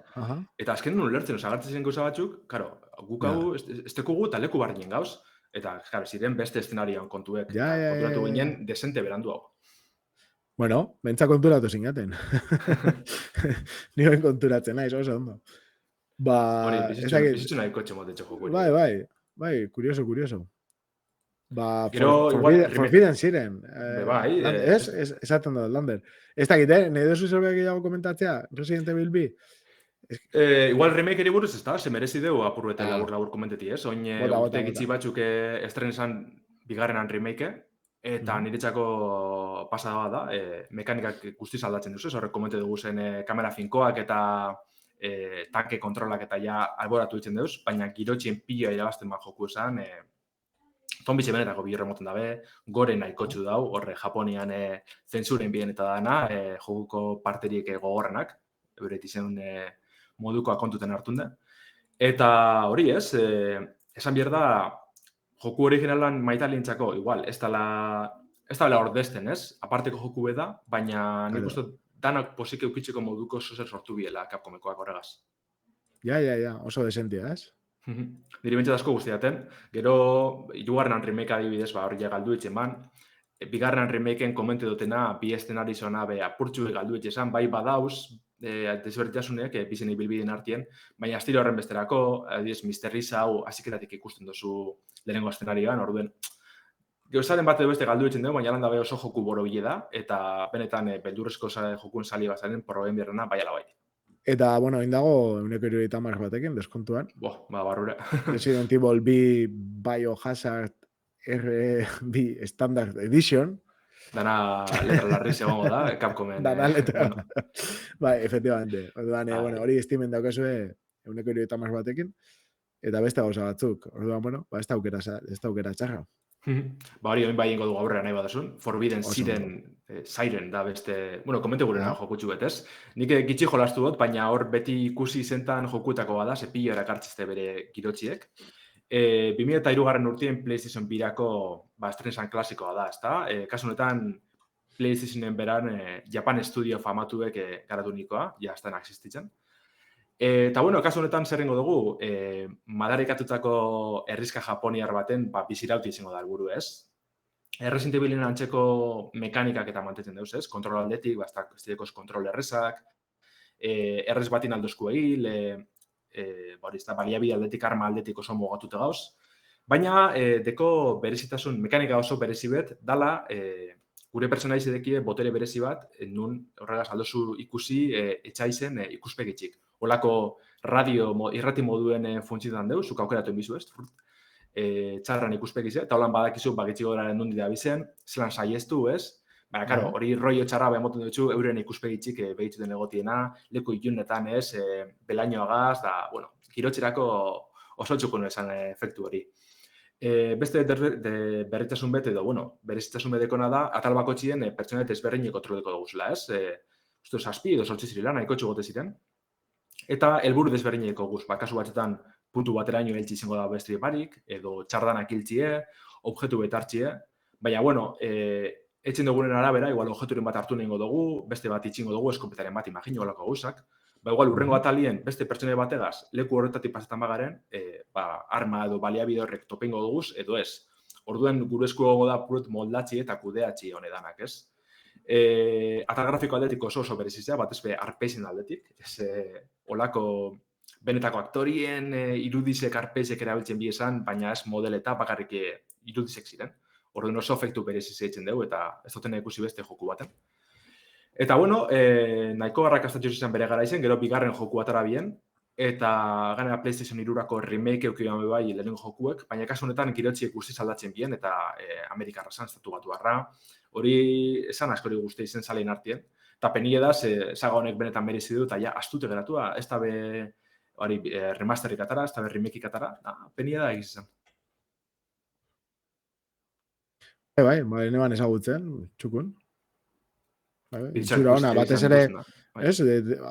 eta azken nun ulertzen, agartzen ziren gauza batzuk, karo, guk hau ez tekugu eta leku barrien gauz, eta, karo, ziren beste eszenarian kontuek, konturatu ginen desente berandu hau. Bueno, bentsa konturatu zinaten. Nioen konturatzen naiz, oso ondo. Hori, bizitzu nahi kotxe motetxo joku. Bai, kurioso. Forbidden ziren. Bai. Esaten dut, Lander. Ez dakit, nahi dozu zerbait gehiago komentatzea? Resident Evil B? Igual remake buruz ez da, se merezi deu apur bete labur komenteti, ez? Oin urte gitzi batzuk estren esan bigarrenan remake, eta niretzako pasada da, mekanikak guztiz aldatzen duzu, horrek komente dugu zen kamera finkoak eta tanke kontrolak eta ja alboratu ditzen deuz, baina girotxien pila irabazten bat joku esan, zombitxe benetako bi remoten dabe, gore nahikotxu dau, horre Japonian zensuren bien eta dana, jokuko parteriek gogorrenak, euret izen modukoa kontuten hartun da. Eta hori ez, esan behar da, joku originalan maitalintzako, igual, ez dala ordesten, ez? Aparteko joku beda, baina nik uste danak posik eukitzeko moduko zozer sortu biela Capcomekoak horregaz. Ja, oso desentia, ez? Niri bentsat asko guztiaten. Gero, hirugarrenan remake adibidez, hori ja galdu etxen ban. Bigarrenan remakeen komente dutena, bi eszenari zona apurtxu galdu etxesan, bai badauz, desbertasunek, bizen ibilbideen artien, baina astiro horren besterako, adibidez, misterriza hau aziketatik ikusten duzu lehenengo eszenarioan, orduen. Gauzaren bat edo beste galdu etxen dugu, baina landa bai oso joku boro bile da, eta benetan beldurrezko jokuen sali bazaren proben birrena bai ala bai. Eta, bueno, indago, 170 batekin, deskontuan. Barrura. Resident Evil B Biohazard RB Standard Edition. Dana letra larri segongo da, Capcomen. Dana letra. Bai, efectivamente. Orduan, hori estimen daukazue 170 batekin. Eta beste gauza batzuk. Orduan, bueno, ez da aukera txarra. Hori oin bai ingo dugu aurrera nahi badasun. Forbidden Siren da beste... Bueno, komente gure jokutxu betez. Nik gitxi jolastu dut, baina hor beti ikusi zentan jokutako bada, sepillo erakartzizte bere girotxiek. 2003 urtien PlayStation 2-ako estrenesan klasikoa da, ezta? Kasu honetan, PlayStationen beran Japan Studio famatuek garatu nikoa, ja estan existitzen. Eta, bueno, kasu honetan zerrengo dugu, madarikatutako herrizka japoniar baten bizirauti izango da helburu, ez? Resident Evilen antzeko mekanikak eta mantetzen deuz, ez? Kontrol aldetik, estilekoz kontrol errezak, errez batin aldozku egil, baliabide aldetik, arma aldetik oso mogatuta gauz. Baina, deko berezitasun, mekanika oso berezibet, dala, gure pertsonaiz edekie botere berezi bat, nun horregaz aldozu ikusi etxaizen ikuspegitxik. Olako irrati moduen funtzioetan deu, zuk aukeratu enbizu ez, txarran ikuspegize, eta holan badakizu bagitxiko goraren nundi da bizen, zelan saiestu ez, baina, karo, hori rollo txarra behamoten dutxu, euren ikuspegitxik behitzuten egotiena, leku ilunetan ez, belainoagaz, da, bueno, girotxerako oso txukun esan efektu hori. Beste berritasun bete edo, bueno, berezitasun bedekona da, atal bakotxien pertsonet ezberdinek kontroleko duguzela, ez? Uste, 7 edo 8 zirela, nahiko txugote ziren. Eta helburu desberdineko guz, kasu batzetan puntu bateraino heltzi izango da bestri barik, edo txardanak hiltzie, objektu betartzie, baina, bueno, etxen dugunen arabera, igual objekturen bat hartu nengo dugu, beste bat itxingo dugu, eskopetaren bat imagino olako gauzak, igual urrengo atalien beste pertsone bategaz leku horretatik pasetan bagaren, arma edo baliabide horrek topengo duguz, edo ez. Orduen gure esku da purut moldatzi eta kudeatzi honedanak, ez? Atal grafiko aldetik oso berezizea, batez be arpeixen aldetik, olako benetako aktorien irudizek arpeixek erabiltzen bi esan, baina ez modeleta bakarrik irudizek ziren. Orduen oso efektu berezizea itzen dugu eta ez duten ikusi beste joku baten. Eta, bueno, nahiko garrakastatxo izan bere gara izen, gero bigarren joku atara bien, eta ganera PlayStation 2-ako remake eukidan bai lehenengo jokuek, baina kasu honetan girotxiek guztiz aldatzen bien, eta Amerikarra zan, estatu batu harra, hori esan askori guzti izen zalein artien, eta penile da, saga honek benetan merezi du, eta ja, astute geratua, ez da be remasterik atara, ez da be remakeik atara, penile da egiz izan. Bai, neban ezagutzen, txukun. Itxura ona, batez ere, ez,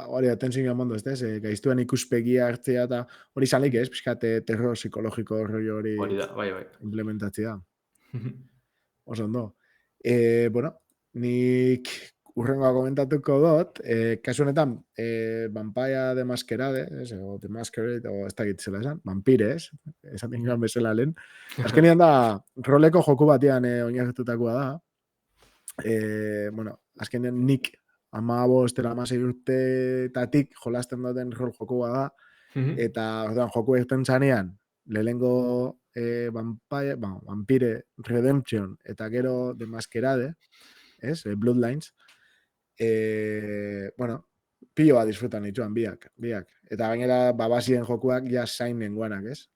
hori atentzioa mondo, ez, gaiztuen ikuspegia hartzea eta hori zalik ez, pixkate terror psikologiko hori da, bai. implementatzea. Oso ondo. Bueno, nik urrengoa komentatuko dut, kasu honetan, Vampire de Masquerade, o The Masquerade, o ez dakit zela esan, Vampires, esaten joan bezala lehen. Azkenean da, roleko joku batean oinarritutakoa da. Bueno, azkenean nik 15 eta 16 urtetatik jolasten duten rol jokoa da, eta orduan joku egiten zanean, lehenengo Vampire Redemption eta gero The Masquerade, Bloodlines, bueno, pilo bat disfrutan nituen biak. Eta gainera babasien jokuak ja zain nenguanak, ez?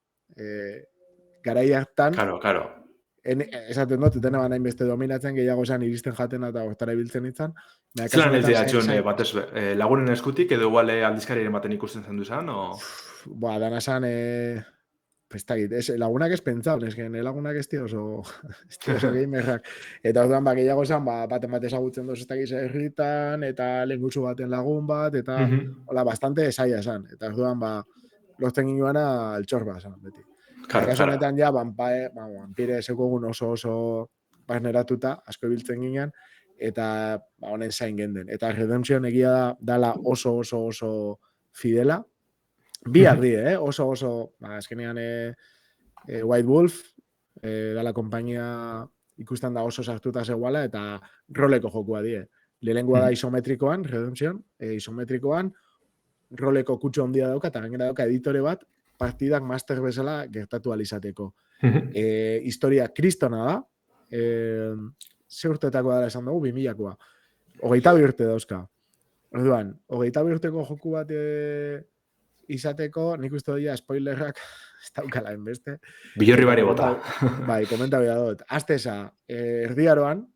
Garai hartan, Claro. esaten dut, dena nahin beste dominatzen, gehiago esan iristen jaten eta hortara ibiltzen itzan. Zelan ez dira, John, batez, lagunen eskutik, edo igual aldizkariaren baten ikusten zen duzan, o... Dana esan, pues lagunak ez pentsau, lagunak ez oso gamerrak. Eta orduan gehiago esan, baten bat ezagutzen doz ez dakiz herritan, eta lenguzu baten lagun bat, eta hola, bastante esaia esan. Eta orduan, lortzen ginuana altxorba esan, beti. Kaso honetan ja, Vampire zeukogun oso barneratuta, asko ibiltzen ginen, eta honen zain genden. Eta Redemption egia da, dala oso fidela. Biak di, oso, azkenean White Wolf, dala kompainia ikusten da oso sartuta zegoala, eta roleko jokua die. Lehenengoa da isometrikoan, Redemption, isometrikoan, roleko kutsu handia dauka, eta gainera dauka editore bat, partidak master bezala gertatu alizateko. Historia kristona da, ze urteetako dara esan dugu, 2000koa. 22 urte dauzka. Orduan, 22 urteko joku bat izateko, nik uste doia spoilerrak ez daukala enbeste. Bilorri bari bota. Bai, komenta bera dut. Azteza, erdiaroan,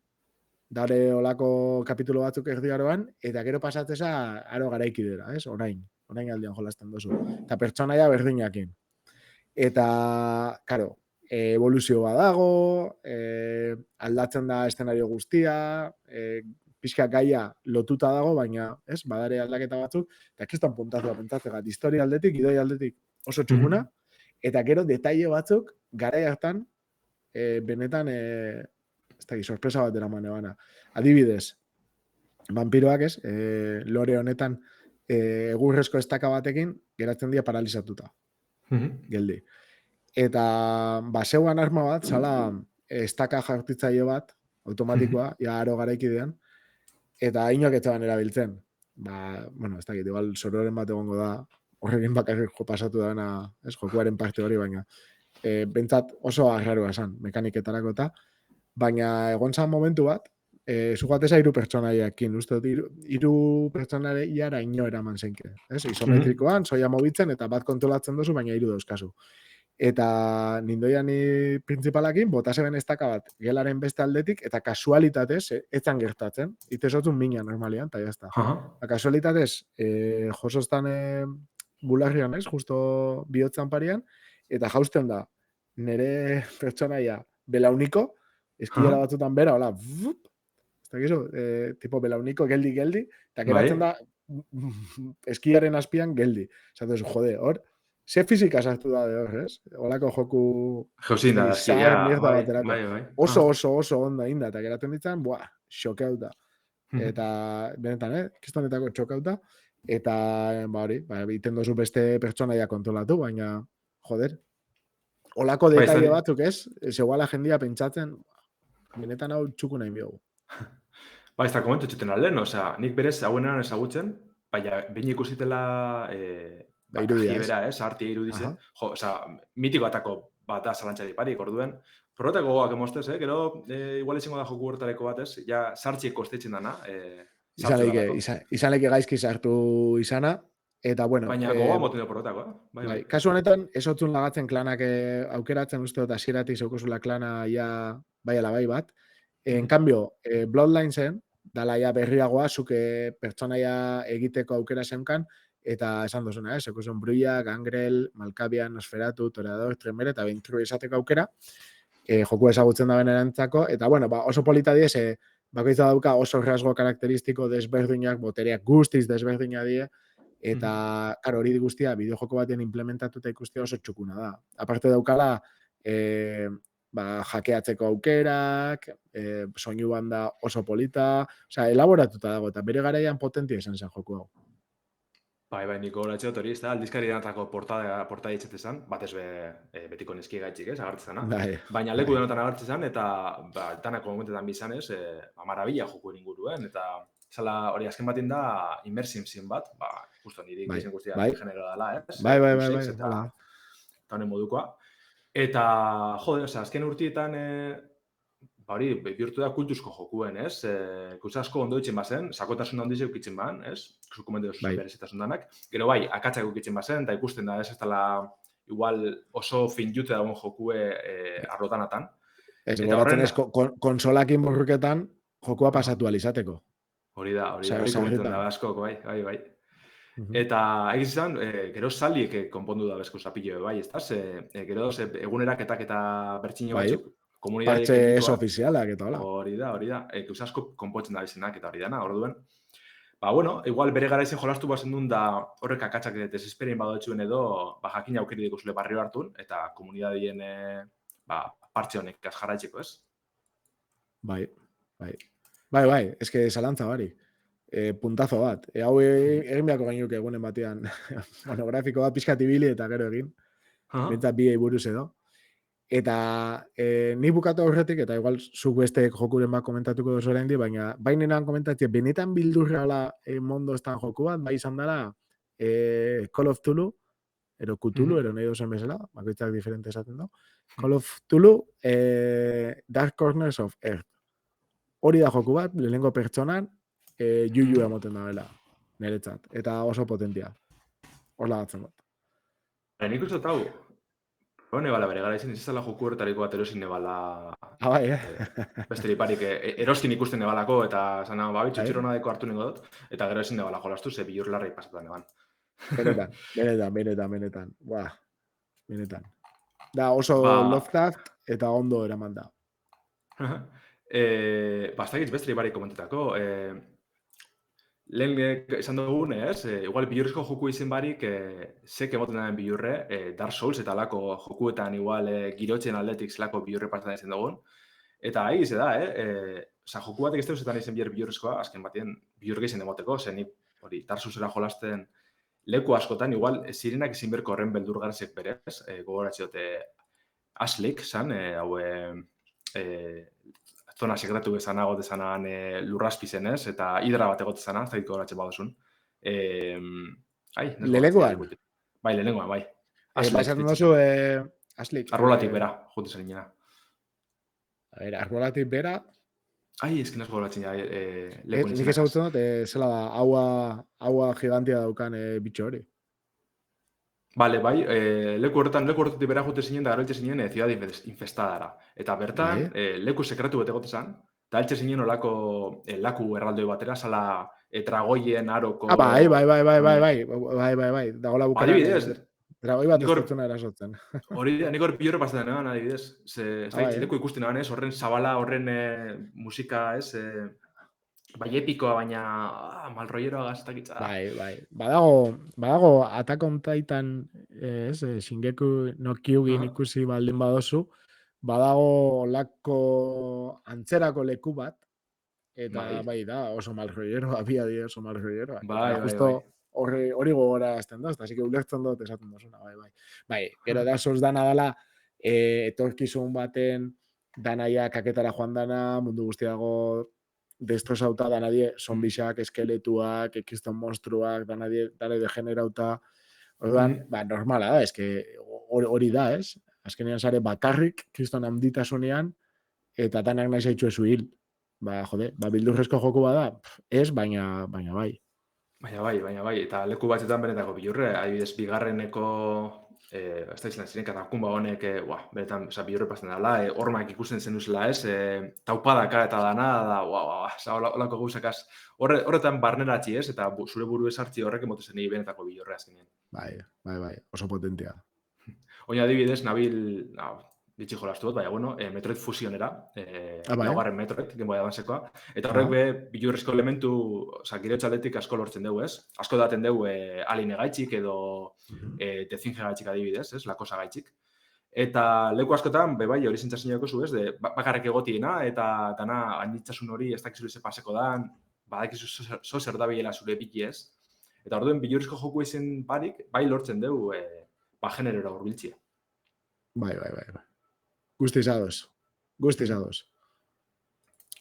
dare olako kapitulo batzuk erdiaroan, eta gero pasatzeza aro garaikidera, ez? Orain aldean jolasten dozu. Eta pertsonaia berdinakin. Eta, karo, evoluzio badago, aldatzen da eszenario guztia, pixka gaia lotuta dago, baina, ez, badare aldaketa batzuk, eta kriston puntazua pentsatzegat, historia aldetik, idoi aldetik oso txukuna, eta gero detaile batzuk, garai hartan, benetan, ez da, sorpresa bat dira manebana. Adibidez, vampiroak, ez, lore honetan, egurrezko estaka batekin, geratzen dira paralizatuta. Geldi. Eta, baseuan arma bat, zala, estaka jartitzaile bat, automatikoa, ja aro garaikidean, eta inoak etxaban erabiltzen. Bueno, ez dakit, igual sororen bat egongo da, horrekin bakarrik pasatu dana, ez, jokuaren parte hori, baina bentsat oso arraroa esan, mekaniketarako eta, baina egon zan momentu bat, zugateza 3 pertsonaiakin, uste dut, 3 pertsonaiara ino eraman zenke. Isometrikoan, soia mobitzen, eta bat kontrolatzen dozu, baina 3 dauzkazu. Eta nindoian principalakin, botazeben estaka bat gelaren beste aldetik, eta kasualitatez, etzan gertatzen, itezotzun mina normalian, eta jazta. Kasualitatez, josostan bularrian, ez, justo bihotzan parian, eta jausten da, nire pertsonaia belauniko, eskiera batzutan bera, hola, ez da gizu, tipo belauniko, geldi, eta geratzen da, eskiaren azpian geldi. Zatez, jode, hor, ze fizika sartu da de hor, ez? Olako joku... Jausin da, bai. Oso onda inda, eta geratzen ditzen, xokeuta. Eta, benetan, kristonetako txokeuta, eta, hori, iten dozu beste pertsonaia kontrolatu, baina, joder, olako detaile batzuk, ez? Zegoala jendia pentsatzen, benetan hau txuku nahi biogu. Ez da, komentu txuten alden, osea, nik berez hauenan ezagutzen, baina, behin ikusitela... irudia, artia irudize. Mitiko atako bat da zalantza diparik, orduen. Porrotako gogoak emostez, gero, igual izango da joku hortareko batez, ja sartxieko estetzen dana. Izan leke gaizki sartu izana, eta bueno... Baina gogoa moten da porrotako, Bai. Kasu honetan, ez otzun lagatzen klanak aukeratzen uste dut asieratik zeukozula klana ja bai ala bai bat. En cambio, Bloodlinesen, dala ja berriagoa, zuke pertsonaia egiteko aukera zenkan, eta esan duzuna, zeukozun Bruia, Gangrel, Malkavian, Nosferatu, Toreador, Tremere, eta Ventru esateko aukera, joku ezagutzen da benerantzako, eta bueno, oso polita diez, bakoitza dauka oso rasgo karakteristiko desberdinak, botereak guztiz desberdinak die, eta, karo, hori guztia, bideojoko baten implementatuta ikustia oso txukuna da. Aparte daukala, jakeatzeko aukerak, soinu banda oso polita, osea, elaboratuta dago, eta bere garaian potentia izan zen joku hau. Bai, niko horatxe dut hori, ez da, aldizkari denatako portada itxetezan, batez betiko neski gaitxik, ez, agartzena. Baina leku denotan agartzezan, eta danako momentetan bizan, ez, marabila joku inguruen, eta zala hori azken batien da, immersive sim bat, justo niri gizien guztia genero dela, ez? Bai, eta honen modukoa. Eta, jode, azken urtietan, hori, bihurtu da kultuzko jokuen, ez? Ikusi asko ondo ditzen bazen, sakotasun handiz eukitzen ban, ez? Zukumendu berezitasun danak. Gero bai, akatzak eukitzen bazen, eta ikusten da, ez dela igual oso fin jute dagoen jokue arlotanatan. Ez, goratzen ez, konsolakin borruketan jokua pasatu alizateko. Hori komentzen da askok, bai. Eta egiz izan, gero saliek konpondu da bezko zapillo, bai, ez da? Gero eguneraketak eta bertxino batzuk. Partxe ez ofizialak eta hola. Hori da. Eus asko konpotzen da bizenak eta hori dana, orduen. Bueno, igual bere garaizen jolastu bazen duen da horrek akatsak desesperien badoetxuen edo jakin aukeri dikozule barrio hartun eta komunidadien partxe honek jarraitzeko, ez? Bai. Eske zalantza bari. Puntazo bat. Hau egin beharko gainuke egunen batean monografiko bat pixkat ibili eta gero egin. Bentzat biei buruz edo. Eta ni bukatu aurretik, eta igual zuk beste jokuren bat komentatuko dozu orain di, baina bainenan komentatzea, benetan bildurra mondo estan joku bat, bai izan dela Call of Cthulhu, ero Cthulhu, ero nahi dozen bezala, bakoitzak diferente esaten da. Call of Cthulhu, Dark Corners of Earth. Hori da joku bat, lehenengo pertsonan, juju emoten da bela, niretzat, eta oso potentia. Horla batzen dut. Nik uste hau, nebala bere gara izan izazala joku horretariko bat erosin nebala... Bai, Beste liparik, eroskin ikusten nebalako, eta zana, bitxo txirona deko hartu ningo dut, eta gero ezin nebala jolastu, ze bilur larri pasatan neban. Benetan. Buah, benetan. Da oso Lovecraft eta ondo eraman da. Bastakitz beste liparik komentetako, lehen esan dugun, ez? Igual bilurrezko joku izen barik, zek emoten daren bilurre, Dark Souls eta lako jokuetan igual girotzen aldetik zelako bilurre pasetan izan dugun. Eta ahi ize da, joku batek ez deusetan izen bilurrezkoa, azken batien bilurre izen emoteko, zen hori Dark Soulsera jolasten leku askotan, igual zirenak izin berko horren beldurgarzek berez, gogoratxe dute Aslik, zan, hau zona sekretu bezanago dezanan lurraspi zenez, eta hidra bat egote zana, ez daitko horatzen badozun. Lehenengoan? Bai, lehenengoan, bai. Esaten dozu, Aslik. Arbolatik bera, jote zen inena. Arbolatik bera... Eskin asko goratzen ja, nik ezagutzen dut, zela da, agua gigantia daukan bitxo hori. Bale, bai, leku horretatik bera jote zinen, da gero eltxe zinen ciudad infestadara. Eta bertan, leku sekretu bete gote zan, eta eltxe zinen olako laku erraldoi batera, zala tragoien aroko... Bai. Dagoela bukara. Adibidez. Dragoi bat eztertzuna erasotzen. Hori da, nik hor pilorre pasatzen eban, adibidez. Leku ikusten eban, ez, horren zabala, horren musika, ez, bai epikoa, baina malroieroa gaztakitza. Bai. Badago Attack on Titan, Shingeki no Kyojin ikusi baldin badozu, badago lako antzerako leku bat, eta bai da, oso malroieroa, oso malroieroa. Bai. Hori gogora azten doz, así que ulertzen dut esaten dozuna, bai. Gero da, soz dana dela, etorkizun baten danaia kaketara joan dana, mundu guztiago destrozauta danadie, zombixak, eskeletuak, ekiston monstruak, danadie degenerauta, orduan, normala da, eske hori da, ez? Azkenean zare bakarrik, kriston handitasunean, eta danak nahi zaitxu ezu hil. Bildurrezko joku bada, ez, baina bai. Baina bai, eta leku batzetan benetako bilurre, adibidez, bigarreneko, ez da izan ziren, katakumba honek, benetan, bilurre pasten dela, hormak ikusten zen duzela, ez, taupadaka eta dana, holako gauzakaz, horretan barneratzi, ez, eta zure buru esartzi horrek emote zen benetako bilurre azkenean. Bai, oso potentia. Oina adibidez, nabil, bitxi jolastu dut, baina, bueno, Metroid Fusionera, laugarren Metroid, Game Boy Advancekoa, eta horrek bilurrezko elementu, gire txaldetik asko lortzen dugu, ez? Asko daten dugu Alien gaitxik edo The Thing gaitxik adibidez, ez? Lakosa gaitxik. Eta leku askotan, bai, hori zentzazioako zu, ez, bakarrik egotiena, eta dana anitzasun hori ez dakizu ze paseko dan, badakizu zo zer dabilela zure biki ez. Eta orduen bilurrizko joku izen barik, bai lortzen dugu, generera hurbiltzia. Bai. Guztiz ados.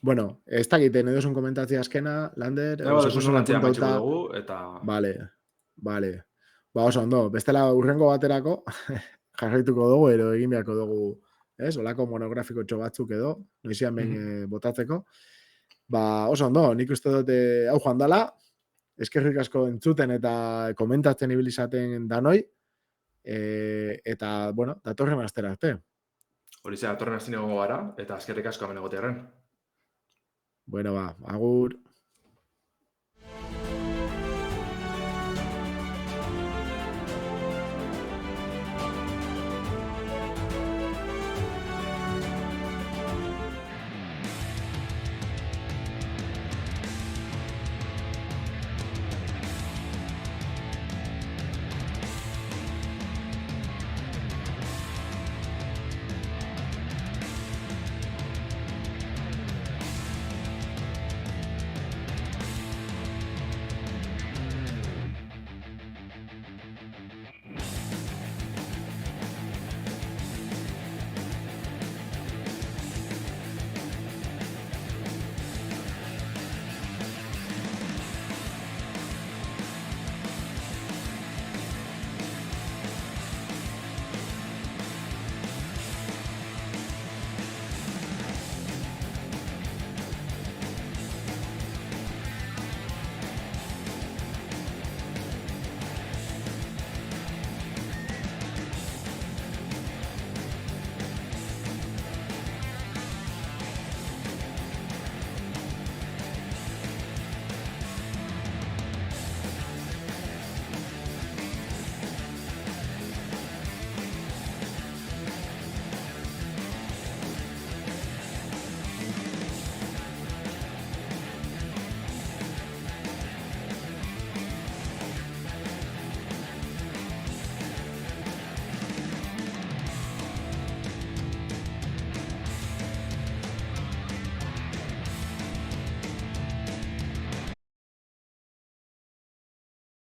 Bueno, ez dakiten edo zun komentatzea azkena, Lander, apuntauta dugu, eta... Vale. Ba, oso ondo, bestela urrengo baterako jarraituko dugu, ero egin beharko dugu, ez? Olako monografiko batzuk edo, noizian ben botatzeko. Ba, oso ondo, nik uste dut hau joan dala, eskerrik asko entzuten eta komentatzen ibilizaten danoi, eta, bueno, datorren astera arte. Hori datorren astera gara, eta eskerrik asko hemen egotearen. Bueno, ba, agur.